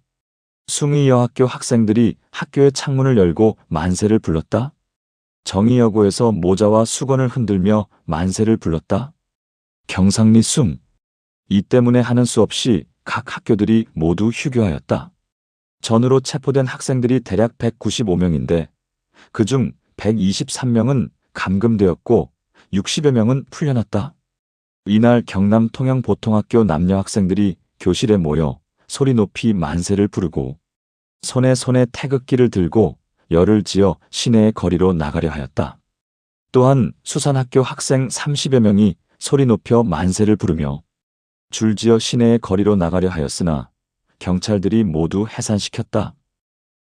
숭의여학교 학생들이 학교의 창문을 열고 만세를 불렀다. 정의여고에서 모자와 수건을 흔들며 만세를 불렀다. 경상리 숭. 이 때문에 하는 수 없이 각 학교들이 모두 휴교하였다. 전으로 체포된 학생들이 대략 195명인데 그중 123명은 감금되었고 60여 명은 풀려났다. 이날 경남 통영보통학교 남녀 학생들이 교실에 모여 소리 높이 만세를 부르고 손에 태극기를 들고 열을 지어 시내의 거리로 나가려 하였다. 또한 수산학교 학생 30여 명이 소리 높여 만세를 부르며 줄지어 시내의 거리로 나가려 하였으나 경찰들이 모두 해산시켰다.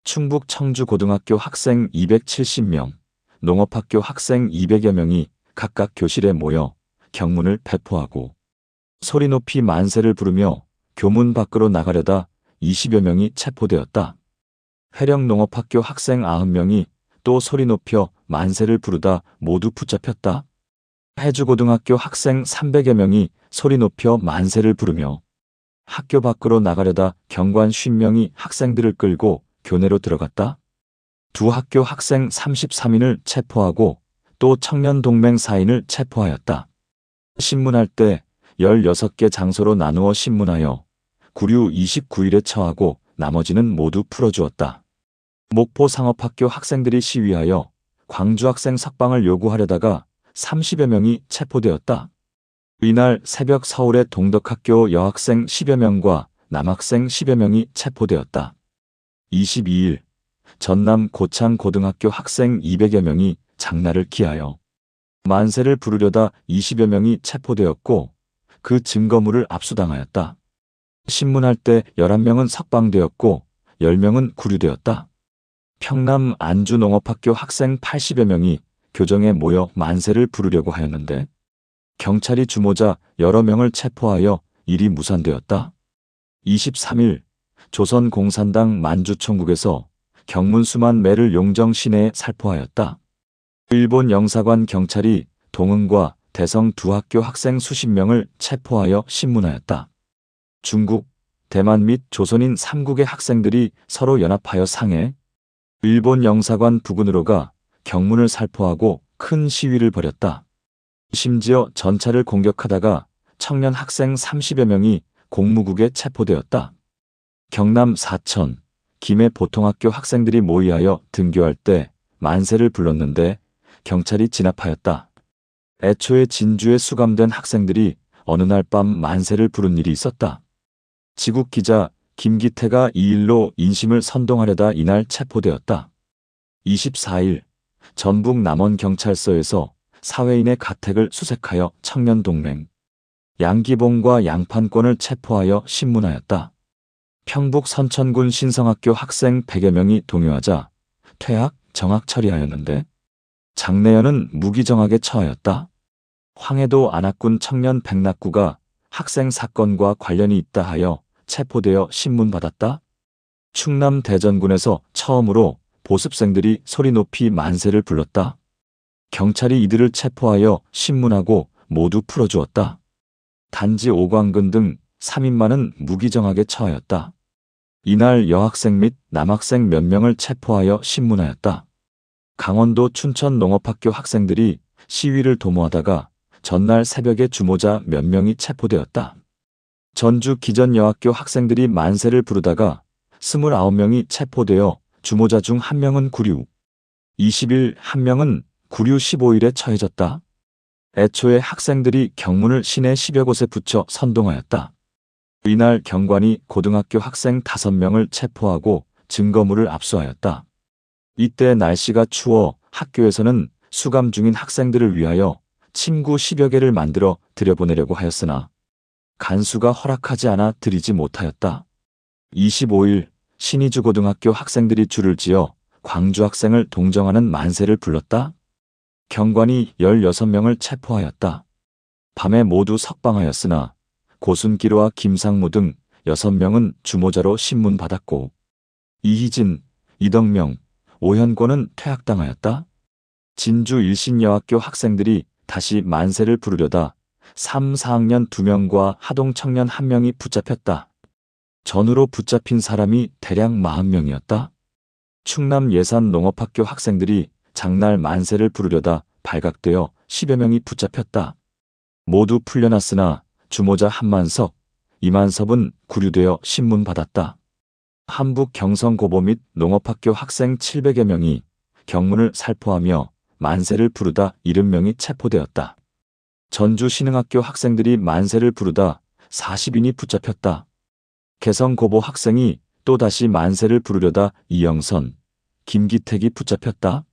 충북 청주고등학교 학생 270명, 농업학교 학생 200여 명이 각각 교실에 모여 경문을 배포하고 소리 높이 만세를 부르며 교문 밖으로 나가려다 20여 명이 체포되었다. 회령농업학교 학생 90명이 또 소리 높여 만세를 부르다 모두 붙잡혔다. 해주고등학교 학생 300여 명이 소리 높여 만세를 부르며 학교 밖으로 나가려다 경관 50명이 학생들을 끌고 교내로 들어갔다. 두 학교 학생 33인을 체포하고 또 청년동맹 4인을 체포하였다. 신문할 때 16개 장소로 나누어 신문하여 구류 29일에 처하고 나머지는 모두 풀어주었다. 목포 상업학교 학생들이 시위하여 광주 학생 석방을 요구하려다가 30여 명이 체포되었다. 이날 새벽 서울의 동덕학교 여학생 10여 명과 남학생 10여 명이 체포되었다. 22일 전남 고창 고등학교 학생 200여 명이 장날을 기하여 만세를 부르려다 20여 명이 체포되었고 그 증거물을 압수당하였다. 신문할 때 11명은 석방되었고 10명은 구류되었다. 평남 안주농업학교 학생 80여 명이 교정에 모여 만세를 부르려고 하였는데 경찰이 주모자 여러 명을 체포하여 일이 무산되었다. 23일 조선공산당 만주총국에서 경문 수만 매를 용정 시내에 살포하였다. 일본 영사관 경찰이 동흥과 대성 두 학교 학생 수십 명을 체포하여 신문하였다. 중국, 대만 및 조선인 3국의 학생들이 서로 연합하여 상해 일본 영사관 부근으로 가 경문을 살포하고 큰 시위를 벌였다. 심지어 전차를 공격하다가 청년 학생 30여 명이 공무국에 체포되었다. 경남 사천, 김해 보통학교 학생들이 모의하여 등교할 때 만세를 불렀는데 경찰이 진압하였다. 애초에 진주에 수감된 학생들이 어느 날 밤 만세를 부른 일이 있었다. 지국 기자 김기태가 이 일로 인심을 선동하려다 이날 체포되었다. 24일 전북 남원경찰서에서 사회인의 가택을 수색하여 청년동맹 양기봉과 양판권을 체포하여 신문하였다. 평북 선천군 신성학교 학생 100여 명이 동요하자 퇴학, 정학 처리하였는데 장내연은 무기정학에 처하였다. 황해도 안압군 청년 백낙구가 학생 사건과 관련이 있다 하여 체포되어 신문받았다. 충남 대전군에서 처음으로 보습생들이 소리 높이 만세를 불렀다. 경찰이 이들을 체포하여 신문하고 모두 풀어주었다. 단지 오광근 등 3인만은 무기정학에 처하였다. 이날 여학생 및 남학생 몇 명을 체포하여 신문하였다. 강원도 춘천 농업학교 학생들이 시위를 도모하다가 전날 새벽에 주모자 몇 명이 체포되었다. 전주 기전여학교 학생들이 만세를 부르다가 29명이 체포되어 주모자 중 1명은 구류, 20일 1명은 구류 15일에 처해졌다. 애초에 학생들이 경문을 시내 10여 곳에 붙여 선동하였다. 이날 경관이 고등학교 학생 5명을 체포하고 증거물을 압수하였다. 이때 날씨가 추워 학교에서는 수감 중인 학생들을 위하여 침구 10여 개를 만들어 들여보내려고 하였으나 간수가 허락하지 않아 드리지 못하였다. 25일 신의주고등학교 학생들이 줄을 지어 광주 학생을 동정하는 만세를 불렀다. 경관이 16명을 체포하였다. 밤에 모두 석방하였으나 고순기로와 김상무 등 6명은 주모자로 신문받았고 이희진, 이덕명, 오현권은 퇴학당하였다. 진주 일신여학교 학생들이 다시 만세를 부르려다 3, 4학년 2명과 하동청년 1명이 붙잡혔다. 전후로 붙잡힌 사람이 대략 40명이었다. 충남 예산 농업학교 학생들이 장날 만세를 부르려다 발각되어 10여 명이 붙잡혔다. 모두 풀려났으나 주모자 한만섭, 이만섭은 구류되어 신문받았다. 한북 경성고보 및 농업학교 학생 700여 명이 경문을 살포하며 만세를 부르다 70명이 체포되었다. 전주 신흥학교 학생들이 만세를 부르다 40인이 붙잡혔다. 개성고보 학생이 또다시 만세를 부르려다 이영선, 김기택이 붙잡혔다.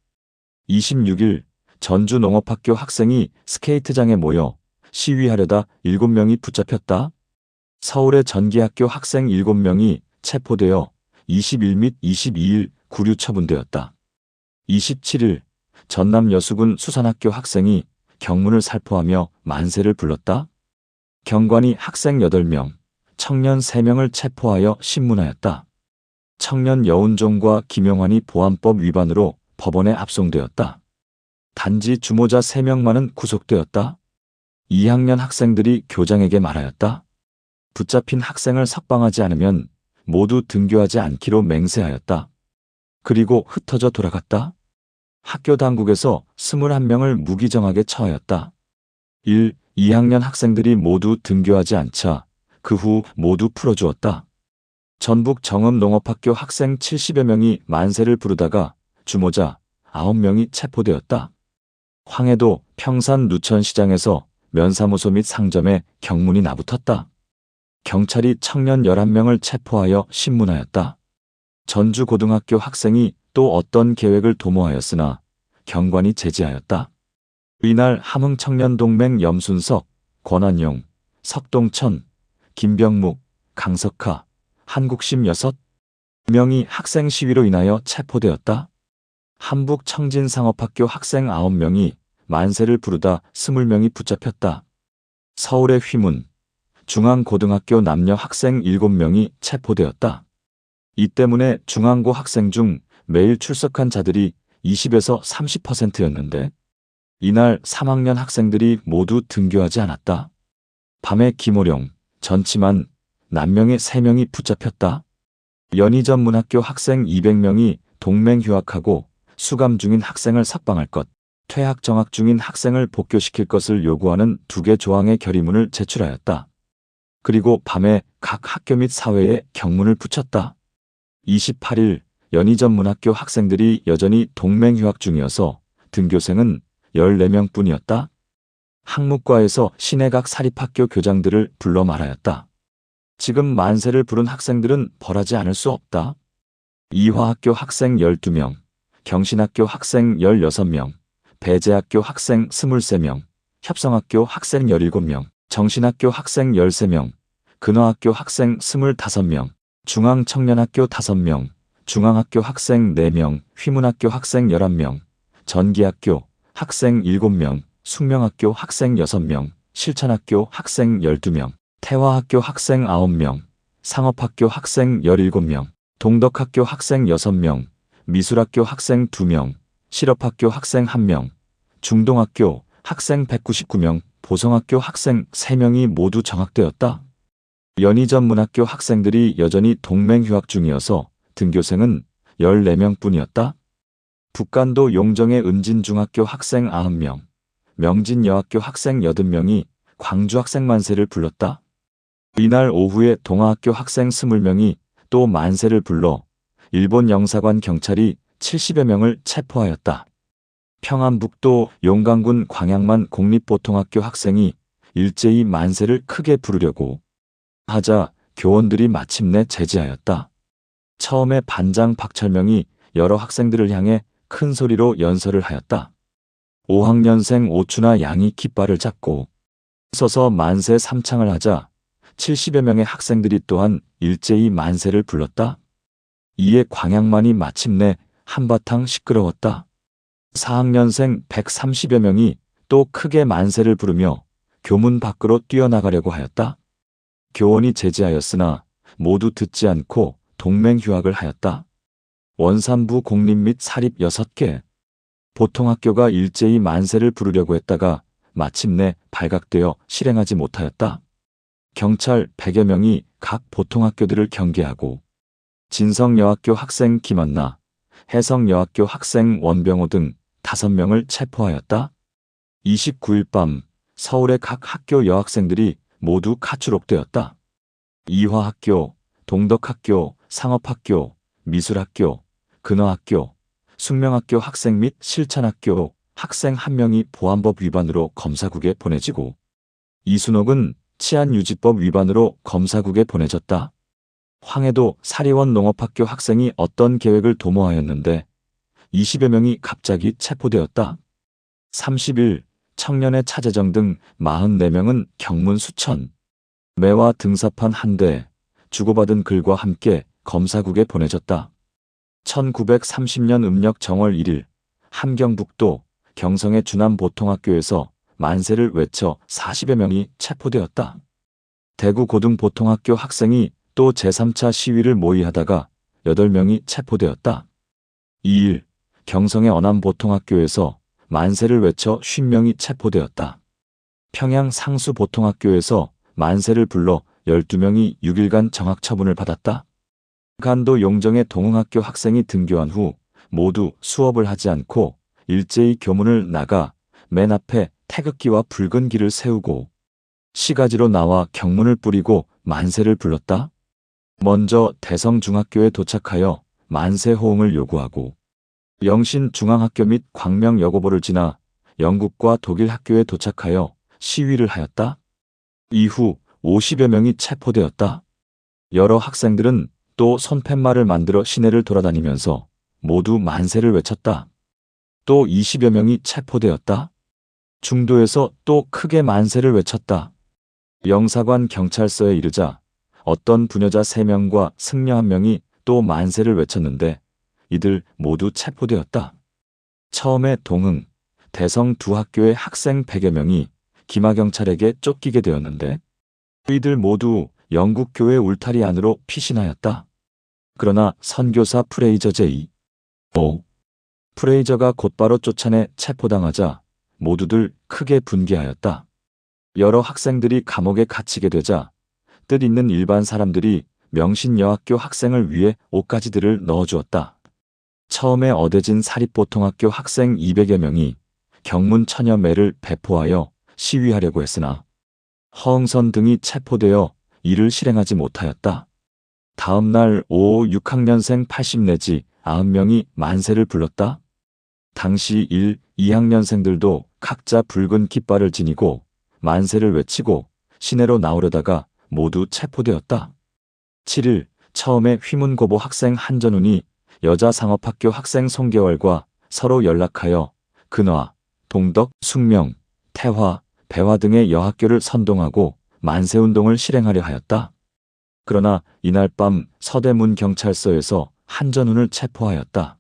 26일 전주 농업학교 학생이 스케이트장에 모여 시위하려다 7명이 붙잡혔다. 서울의 전기학교 학생 7명이 체포되어 21 및 22일 구류 처분되었다. 27일 전남 여수군 수산학교 학생이 경문을 살포하며 만세를 불렀다. 경관이 학생 8명, 청년 3명을 체포하여 신문하였다. 청년 여운종과 김용환이 보안법 위반으로 법원에 압송되었다. 단지 주모자 3명만은 구속되었다. 2학년 학생들이 교장에게 말하였다. 붙잡힌 학생을 석방하지 않으면 모두 등교하지 않기로 맹세하였다. 그리고 흩어져 돌아갔다. 학교 당국에서 21명을 무기정하게 처하였다. 1, 2학년 학생들이 모두 등교하지 않자 그 후 모두 풀어주었다. 전북 정읍농업학교 학생 70여 명이 만세를 부르다가 주모자 9명이 체포되었다. 황해도 평산 누천시장에서 면사무소 및 상점에 경문이 나붙었다. 경찰이 청년 11명을 체포하여 신문하였다. 전주고등학교 학생이 또 어떤 계획을 도모하였으나 경관이 제지하였다. 이날 함흥청년동맹 염순석, 권한용, 석동천, 김병묵, 강석하, 한국심 6명이 학생 시위로 인하여 체포되었다. 한북청진상업학교 학생 9명이 만세를 부르다 20명이 붙잡혔다. 서울의 휘문, 중앙고등학교 남녀 학생 7명이 체포되었다. 이 때문에 중앙고 학생 중 매일 출석한 자들이 20에서 30%였는데 이날 3학년 학생들이 모두 등교하지 않았다. 밤에 김호룡, 전치만, 남명의 3명이 붙잡혔다. 연희전문학교 학생 200명이 동맹 휴학하고 수감 중인 학생을 석방할 것, 퇴학 정학 중인 학생을 복교시킬 것을 요구하는 2개 조항의 결의문을 제출하였다. 그리고 밤에 각 학교 및 사회에 경문을 붙였다. 28일 연희전문학교 학생들이 여전히 동맹 휴학 중이어서 등교생은 14명뿐이었다. 학문과에서 시내각 사립학교 교장들을 불러 말하였다. 지금 만세를 부른 학생들은 벌하지 않을 수 없다. 이화학교 학생 12명, 경신학교 학생 16명, 배재학교 학생 23명, 협성학교 학생 17명, 정신학교 학생 13명, 근화학교 학생 25명, 중앙청년학교 5명, 중앙학교 학생 4명, 휘문학교 학생 11명, 전기학교 학생 7명, 숙명학교 학생 6명, 실천학교 학생 12명, 태화학교 학생 9명, 상업학교 학생 17명, 동덕학교 학생 6명, 미술학교 학생 2명, 실업학교 학생 1명, 중동학교 학생 199명, 보성학교 학생 3명이 모두 정학되었다. 연희전문학교 학생들이 여전히 동맹 휴학 중이어서 등교생은 14명뿐이었다. 북간도 용정의 은진중학교 학생 90명, 명진여학교 학생 80명이 광주 학생 만세를 불렀다. 이날 오후에 동아학교 학생 20명이 또 만세를 불러 일본 영사관 경찰이 70여 명을 체포하였다. 평안북도 용강군 광양만 공립보통학교 학생이 일제히 만세를 크게 부르려고 하자 교원들이 마침내 제지하였다. 처음에 반장 박철명이 여러 학생들을 향해 큰 소리로 연설을 하였다. 5학년생 오춘하 양이 깃발을 잡고 서서 만세 3창을 하자 70여 명의 학생들이 또한 일제히 만세를 불렀다. 이에 광양만이 마침내 한바탕 시끄러웠다. 4학년생 130여 명이 또 크게 만세를 부르며 교문 밖으로 뛰어나가려고 하였다. 교원이 제지하였으나 모두 듣지 않고 동맹휴학을 하였다. 원산부 공립 및 사립 6개 보통학교가 일제히 만세를 부르려고 했다가 마침내 발각되어 실행하지 못하였다. 경찰 100여 명이 각 보통학교들을 경계하고 진성여학교 학생 김한나, 해성여학교 학생 원병호 등 5명을 체포하였다. 29일 밤 서울의 각 학교 여학생들이 모두 카추록되었다. 이화학교, 동덕학교, 상업학교, 미술학교, 근화학교, 숙명학교 학생 및 실천학교 학생 1명이 보안법 위반으로 검사국에 보내지고 이순옥은 치안유지법 위반으로 검사국에 보내졌다. 황해도 사리원 농업학교 학생이 어떤 계획을 도모하였는데 20여 명이 갑자기 체포되었다. 30일 청년의 차재정 등 44명은 경문 수천, 매와 등사판 1대, 주고받은 글과 함께 검사국에 보내졌다. 1930년 음력 정월 1일 함경북도 경성의 주남보통학교에서 만세를 외쳐 40여 명이 체포되었다. 대구 고등보통학교 학생이 또 제3차 시위를 모의하다가 8명이 체포되었다. 2일 경성의 언암보통학교에서 만세를 외쳐 50명이 체포되었다. 평양 상수보통학교에서 만세를 불러 12명이 6일간 정학처분을 받았다. 간도 용정의 동흥학교 학생이 등교한 후 모두 수업을 하지 않고 일제히 교문을 나가 맨 앞에 태극기와 붉은 길을 세우고 시가지로 나와 경문을 뿌리고 만세를 불렀다. 먼저 대성중학교에 도착하여 만세 호응을 요구하고 영신중앙학교 및 광명여고보를 지나 영국과 독일 학교에 도착하여 시위를 하였다. 이후 50여 명이 체포되었다. 여러 학생들은 또 손팻말을 만들어 시내를 돌아다니면서 모두 만세를 외쳤다. 또 20여 명이 체포되었다. 중도에서 또 크게 만세를 외쳤다. 영사관 경찰서에 이르자 어떤 부녀자 3명과 승려 1명이 또 만세를 외쳤는데 이들 모두 체포되었다. 처음에 동흥, 대성 두 학교의 학생 100여 명이 기마경찰에게 쫓기게 되었는데 이들 모두 영국 교회 울타리 안으로 피신하였다. 그러나 선교사 프레이저 제2. 프레이저가 곧바로 쫓아내 체포당하자 모두들 크게 분개하였다. 여러 학생들이 감옥에 갇히게 되자 뜻있는 일반 사람들이 명신여학교 학생을 위해 옷가지들을 넣어주었다. 처음에 어대진 사립보통학교 학생 200여 명이 경문 천여 매를 배포하여 시위하려고 했으나 허응선 등이 체포되어 이를 실행하지 못하였다. 다음 날 5, 6학년생 80 내지 90명이 만세를 불렀다. 당시 1, 2학년생들도 각자 붉은 깃발을 지니고 만세를 외치고 시내로 나오려다가 모두 체포되었다. 7일 처음에 휘문고보 학생 한전훈이 여자상업학교 학생 송계월과 서로 연락하여 근화, 동덕, 숙명, 태화, 배화 등의 여학교를 선동하고 만세운동을 실행하려 하였다. 그러나 이날 밤 서대문 경찰서에서 한전훈을 체포하였다.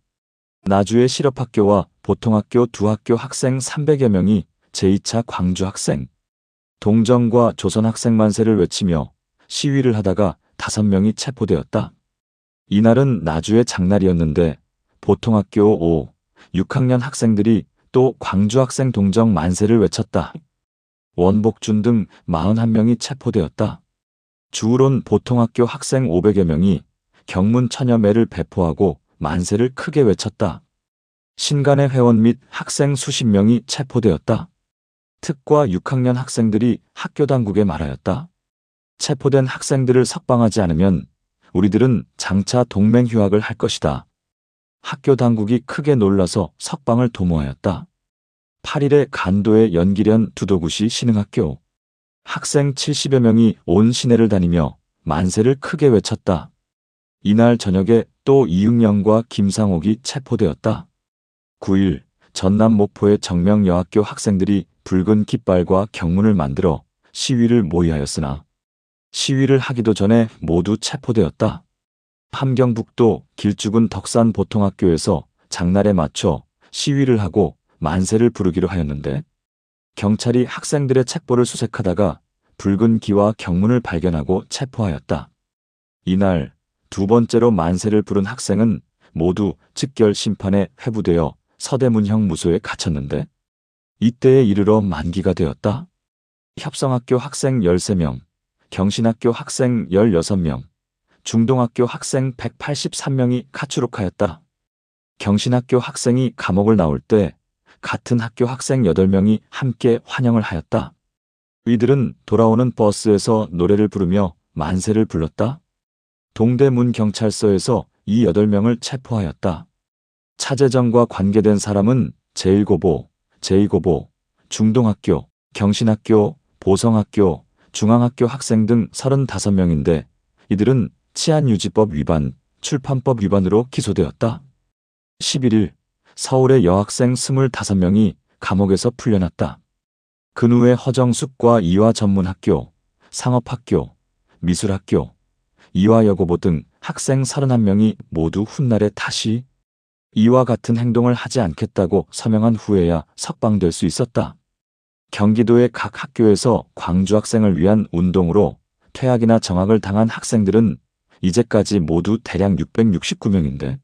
나주의 실업학교와 보통학교 두 학교 학생 300여 명이 제2차 광주 학생, 동정과 조선 학생 만세를 외치며 시위를 하다가 5명이 체포되었다. 이날은 나주의 장날이었는데 보통학교 5, 6학년 학생들이 또 광주 학생 동정 만세를 외쳤다. 원복준 등 41명이 체포되었다. 주우론 보통학교 학생 500여 명이 경문 천여 매를 배포하고 만세를 크게 외쳤다. 신간의 회원 및 학생 수십 명이 체포되었다. 특과 6학년 학생들이 학교 당국에 말하였다. 체포된 학생들을 석방하지 않으면 우리들은 장차 동맹 휴학을 할 것이다. 학교 당국이 크게 놀라서 석방을 도모하였다. 8일에 간도의 연기련 두도구시 신흥학교 학생 70여 명이 온 시내를 다니며 만세를 크게 외쳤다. 이날 저녁에 또 이육령과 김상옥이 체포되었다. 9일 전남 목포의 정명여학교 학생들이 붉은 깃발과 경문을 만들어 시위를 모의하였으나 시위를 하기도 전에 모두 체포되었다. 함경북도 길쭉은 덕산 보통학교에서 장날에 맞춰 시위를 하고 만세를 부르기로 하였는데 경찰이 학생들의 책보를 수색하다가 붉은 기와 경문을 발견하고 체포하였다. 이날 두 번째로 만세를 부른 학생은 모두 즉결 심판에 회부되어 서대문형 무소에 갇혔는데 이때에 이르러 만기가 되었다. 협성학교 학생 13명, 경신학교 학생 16명, 중동학교 학생 183명이 카추룩하였다. 경신학교 학생이 감옥을 나올 때 같은 학교 학생 8명이 함께 환영을 하였다. 이들은 돌아오는 버스에서 노래를 부르며 만세를 불렀다. 동대문 경찰서에서 이 8명을 체포하였다. 차재정과 관계된 사람은 제1고보, 제2고보, 중동학교, 경신학교, 보성학교, 중앙학교 학생 등 35명인데 이들은 치안유지법 위반, 출판법 위반으로 기소되었다. 11일 서울의 여학생 25명이 감옥에서 풀려났다. 근후에 허정숙과 이화전문학교, 상업학교, 미술학교, 이화여고보 등 학생 31명이 모두 훗날에 다시 이와 같은 행동을 하지 않겠다고 서명한 후에야 석방될 수 있었다. 경기도의 각 학교에서 광주 학생을 위한 운동으로 퇴학이나 정학을 당한 학생들은 이제까지 모두 대략 669명인데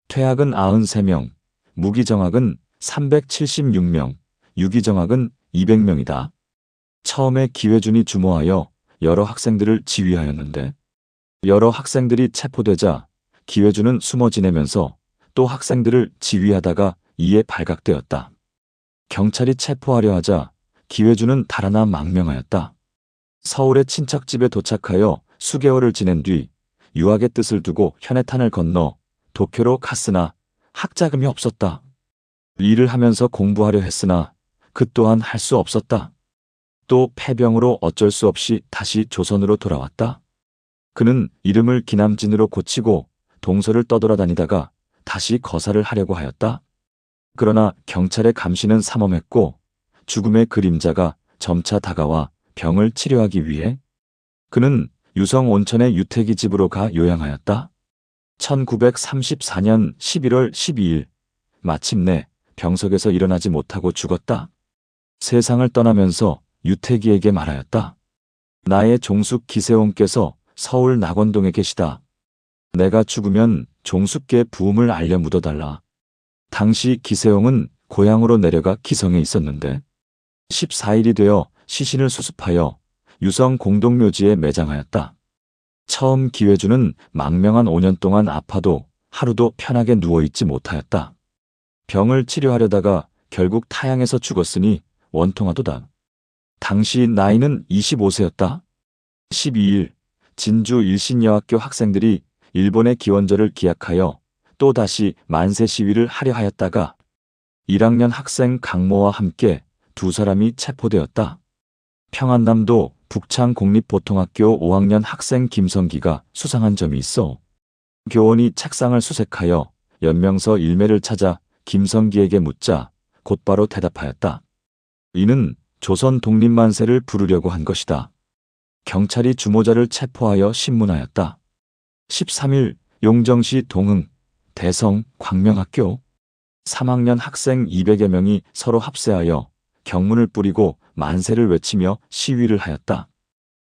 퇴학은 93명, 무기정학은 376명, 유기정학은 200명이다. 처음에 기회준이 주모하여 여러 학생들을 지휘하였는데 여러 학생들이 체포되자 기회준은 숨어 지내면서 또 학생들을 지휘하다가 이에 발각되었다. 경찰이 체포하려 하자 기회준은 달아나 망명하였다. 서울의 친척집에 도착하여 수개월을 지낸 뒤 유학의 뜻을 두고 현해탄을 건너 도쿄로 갔으나 학자금이 없었다. 일을 하면서 공부하려 했으나 그 또한 할 수 없었다. 또 폐병으로 어쩔 수 없이 다시 조선으로 돌아왔다. 그는 이름을 기남진으로 고치고 동서를 떠돌아다니다가 다시 거사를 하려고 하였다. 그러나 경찰의 감시는 삼엄했고 죽음의 그림자가 점차 다가와 병을 치료하기 위해 그는 유성 온천의 유태기 집으로 가 요양하였다. 1934년 11월 12일 마침내 병석에서 일어나지 못하고 죽었다. 세상을 떠나면서 유태기에게 말하였다. 나의 종숙 기세옹께서 서울 낙원동에 계시다. 내가 죽으면 종숙께 부음을 알려 묻어달라. 당시 기세옹은 고향으로 내려가 기성에 있었는데 14일이 되어 시신을 수습하여 유성 공동묘지에 매장하였다. 처음 기회주는 망명한 5년 동안 아파도 하루도 편하게 누워있지 못하였다. 병을 치료하려다가 결국 타양에서 죽었으니 원통하도다. 당시 나이는 25세였다. 12일 진주 일신여학교 학생들이 일본의 기원절을 기약하여 또다시 만세 시위를 하려 하였다가 1학년 학생 강모와 함께 두 사람이 체포되었다. 평안남도 북창공립보통학교 5학년 학생 김성기가 수상한 점이 있어 교원이 책상을 수색하여 연명서 일매를 찾아 김성기에게 묻자 곧바로 대답하였다. 이는 조선 독립만세를 부르려고 한 것이다. 경찰이 주모자를 체포하여 신문하였다. 13일 용정시 동흥, 대성, 광명학교 3학년 학생 200여 명이 서로 합세하여 경문을 뿌리고 만세를 외치며 시위를 하였다.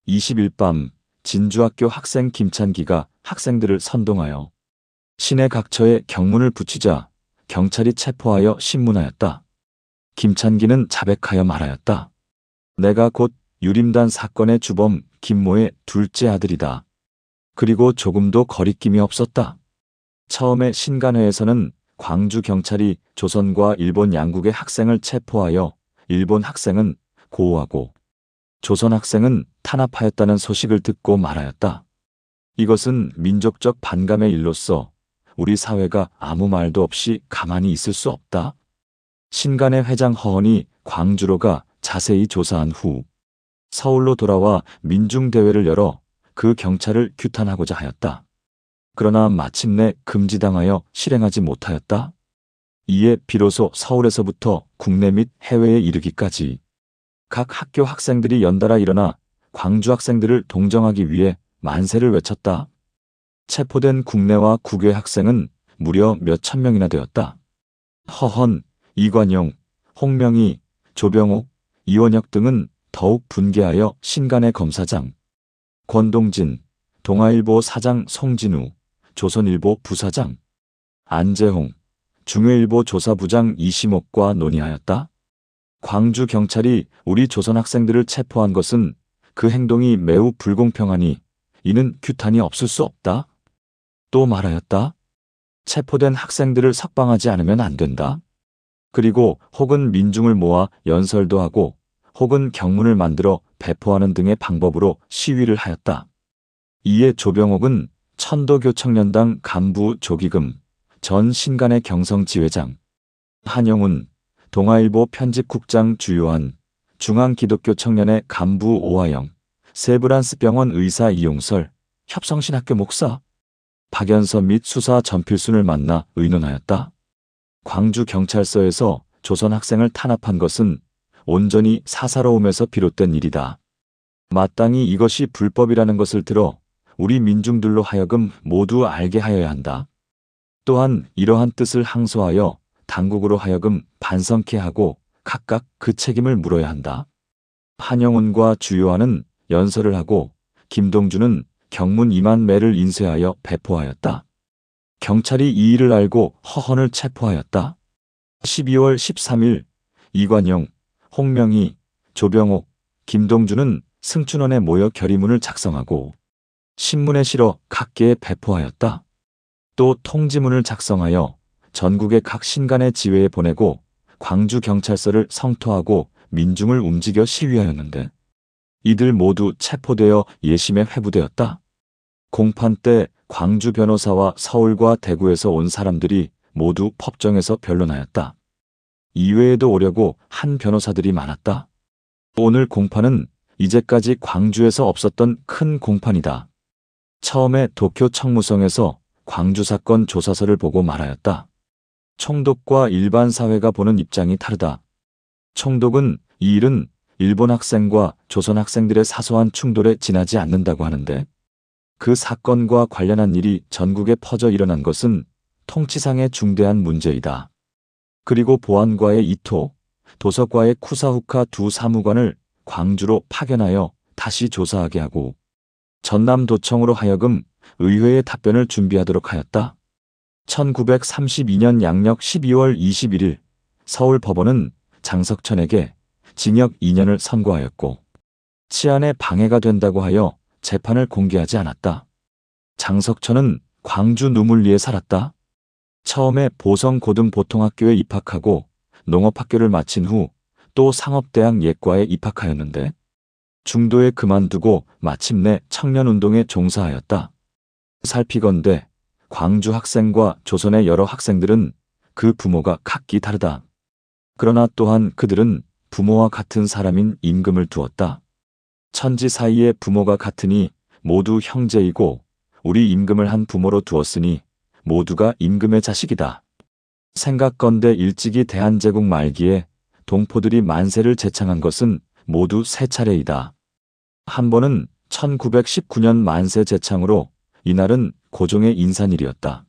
20일 밤 진주학교 학생 김찬기가 학생들을 선동하여 시내 각처에 경문을 붙이자 경찰이 체포하여 신문하였다. 김찬기는 자백하여 말하였다. 내가 곧 유림단 사건의 주범 김모의 둘째 아들이다. 그리고 조금도 거리낌이 없었다. 처음에 신간회에서는 광주 경찰이 조선과 일본 양국의 학생을 체포하여 일본 학생은 고호하고 조선 학생은 탄압하였다는 소식을 듣고 말하였다. 이것은 민족적 반감의 일로서 우리 사회가 아무 말도 없이 가만히 있을 수 없다. 신간의 회장 허헌이 광주로 가 자세히 조사한 후 서울로 돌아와 민중대회를 열어 그 경찰을 규탄하고자 하였다. 그러나 마침내 금지당하여 실행하지 못하였다. 이에 비로소 서울에서부터 국내 및 해외에 이르기까지 각 학교 학생들이 연달아 일어나 광주 학생들을 동정하기 위해 만세를 외쳤다. 체포된 국내와 국외 학생은 무려 몇천 명이나 되었다. 허헌, 이관용, 홍명희, 조병옥, 이원혁 등은 더욱 분개하여 신간의 검사장, 권동진, 동아일보 사장 송진우, 조선일보 부사장, 안재홍, 중외일보 조사부장 이시목과 논의하였다. 광주 경찰이 우리 조선 학생들을 체포한 것은 그 행동이 매우 불공평하니 이는 규탄이 없을 수 없다. 또 말하였다. 체포된 학생들을 석방하지 않으면 안 된다. 그리고 혹은 민중을 모아 연설도 하고 혹은 경문을 만들어 배포하는 등의 방법으로 시위를 하였다. 이에 조병옥은 천도교청년당 간부 조기금, 전 신간의 경성지회장, 한영훈, 동아일보 편집국장 주요한, 중앙기독교청년의 간부 오하영, 세브란스병원 의사 이용설, 협성신학교 목사, 박연서 및 수사 전필순을 만나 의논하였다. 광주경찰서에서 조선 학생을 탄압한 것은 온전히 사사로움에서 비롯된 일이다. 마땅히 이것이 불법이라는 것을 들어 우리 민중들로 하여금 모두 알게 하여야 한다. 또한 이러한 뜻을 항소하여 당국으로 하여금 반성케 하고 각각 그 책임을 물어야 한다. 한영훈과 주요한은 연설을 하고 김동주는 경문 2만 매를 인쇄하여 배포하였다. 경찰이 이 일을 알고 허헌을 체포하였다. 12월 13일 이관용, 홍명희, 조병옥, 김동주는 승춘원에 모여 결의문을 작성하고 신문에 실어 각계에 배포하였다. 또 통지문을 작성하여 전국의 각 신간의 지회에 보내고 광주경찰서를 성토하고 민중을 움직여 시위하였는데 이들 모두 체포되어 예심에 회부되었다. 공판 때 광주 변호사와 서울과 대구에서 온 사람들이 모두 법정에서 변론하였다. 이외에도 오려고 한 변호사들이 많았다. 오늘 공판은 이제까지 광주에서 없었던 큰 공판이다. 처음에 도쿄 청무성에서 광주 사건 조사서를 보고 말하였다. 총독과 일반 사회가 보는 입장이 다르다. 총독은 이 일은 일본 학생과 조선 학생들의 사소한 충돌에 지나지 않는다고 하는데 그 사건과 관련한 일이 전국에 퍼져 일어난 것은 통치상의 중대한 문제이다. 그리고 보안과의 이토, 도서과의 쿠사후카 두 사무관을 광주로 파견하여 다시 조사하게 하고 전남도청으로 하여금 의회의 답변을 준비하도록 하였다. 1932년 양력 12월 21일 서울법원은 장석천에게 징역 2년을 선고하였고 치안에 방해가 된다고 하여 재판을 공개하지 않았다. 장석천은 광주 누물리에 살았다. 처음에 보성고등보통학교에 입학하고 농업학교를 마친 후 또 상업대학 예과에 입학하였는데 중도에 그만두고 마침내 청년운동에 종사하였다. 살피건대 광주 학생과 조선의 여러 학생들은 그 부모가 각기 다르다. 그러나 또한 그들은 부모와 같은 사람인 임금을 두었다. 천지 사이에 부모가 같으니 모두 형제이고 우리 임금을 한 부모로 두었으니 모두가 임금의 자식이다. 생각건대 일찍이 대한제국 말기에 동포들이 만세를 제창한 것은 모두 세 차례이다. 한 번은 1919년 만세 제창으로 이날은 고종의 인산일이었다.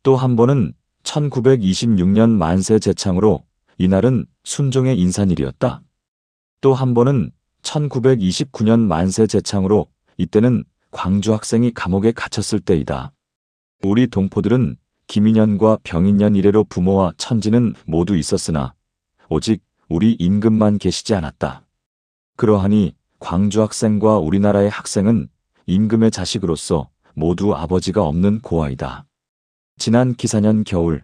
또 한 번은 1926년 만세 제창으로 이날은 순종의 인산일이었다. 또 한 번은 1929년 만세 제창으로 이때는 광주 학생이 감옥에 갇혔을 때이다. 우리 동포들은 김인년과 병인년 이래로 부모와 천지는 모두 있었으나 오직 우리 임금만 계시지 않았다. 그러하니 광주 학생과 우리나라의 학생은 임금의 자식으로서 모두 아버지가 없는 고아이다. 지난 기사년 겨울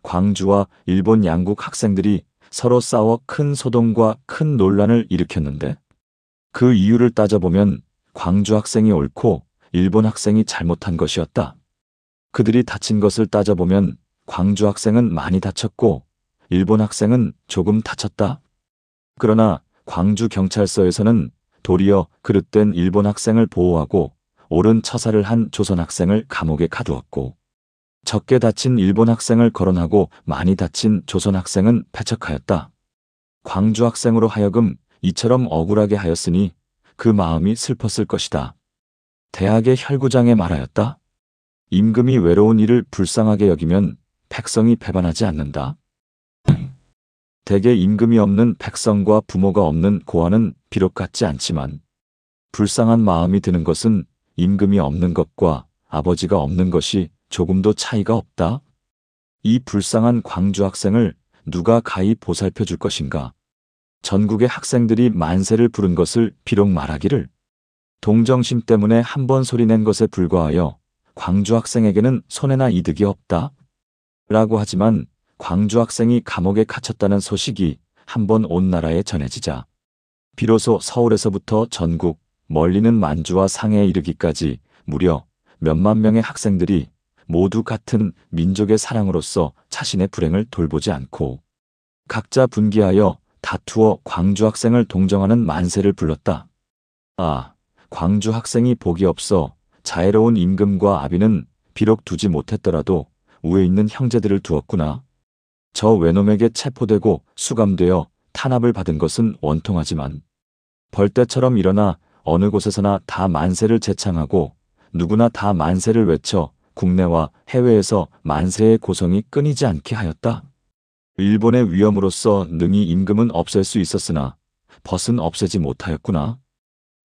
광주와 일본 양국 학생들이 서로 싸워 큰 소동과 큰 논란을 일으켰는데 그 이유를 따져보면 광주 학생이 옳고 일본 학생이 잘못한 것이었다. 그들이 다친 것을 따져보면 광주 학생은 많이 다쳤고 일본 학생은 조금 다쳤다. 그러나 광주 경찰서에서는 도리어 그릇된 일본 학생을 보호하고 옳은 처사를 한 조선 학생을 감옥에 가두었고 적게 다친 일본 학생을 거론하고 많이 다친 조선 학생은 패척하였다. 광주 학생으로 하여금 이처럼 억울하게 하였으니 그 마음이 슬펐을 것이다. 대학의 혈구장에 말하였다. 임금이 외로운 이를 불쌍하게 여기면 백성이 배반하지 않는다. 대개 임금이 없는 백성과 부모가 없는 고아는 비록 같지 않지만 불쌍한 마음이 드는 것은 임금이 없는 것과 아버지가 없는 것이 조금도 차이가 없다. 이 불쌍한 광주 학생을 누가 가히 보살펴 줄 것인가. 전국의 학생들이 만세를 부른 것을 비록 말하기를 동정심 때문에 한 번 소리낸 것에 불과하여 광주 학생에게는 손해나 이득이 없다. 라고 하지만 광주 학생이 감옥에 갇혔다는 소식이 한 번 온 나라에 전해지자 비로소 서울에서부터 전국, 멀리는 만주와 상해에 이르기까지 무려 몇만 명의 학생들이 모두 같은 민족의 사랑으로서 자신의 불행을 돌보지 않고 각자 분기하여 다투어 광주 학생을 동정하는 만세를 불렀다. 아, 광주 학생이 복이 없어 자애로운 임금과 아비는 비록 두지 못했더라도 우에 있는 형제들을 두었구나. 저 외놈에게 체포되고 수감되어 탄압을 받은 것은 원통하지만 벌떼처럼 일어나 어느 곳에서나 다 만세를 제창하고 누구나 다 만세를 외쳐 국내와 해외에서 만세의 고성이 끊이지 않게 하였다. 일본의 위험으로서 능히 임금은 없앨 수 있었으나 벗은 없애지 못하였구나.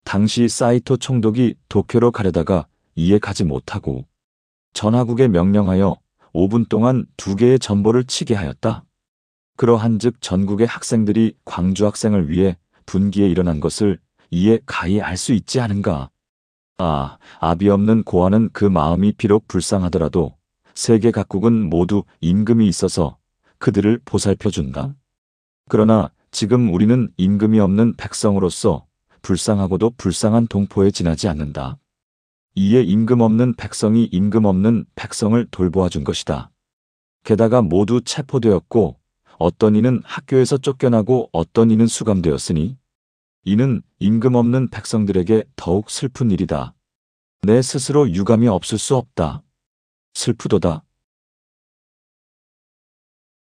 당시 사이토 총독이 도쿄로 가려다가 이에 가지 못하고 전하국에 명령하여 5분 동안 2개의 전보를 치게 하였다. 그러한즉 전국의 학생들이 광주 학생을 위해 분기에 일어난 것을 이에 가히 알 수 있지 않은가. 압이 없는 고아는 그 마음이 비록 불쌍하더라도 세계 각국은 모두 임금이 있어서 그들을 보살펴준다. 그러나 지금 우리는 임금이 없는 백성으로서 불쌍하고도 불쌍한 동포에 지나지 않는다. 이에 임금 없는 백성이 임금 없는 백성을 돌보아 준 것이다. 게다가 모두 체포되었고 어떤 이는 학교에서 쫓겨나고 어떤 이는 수감되었으니 이는 임금 없는 백성들에게 더욱 슬픈 일이다. 내 스스로 유감이 없을 수 없다. 슬프도다.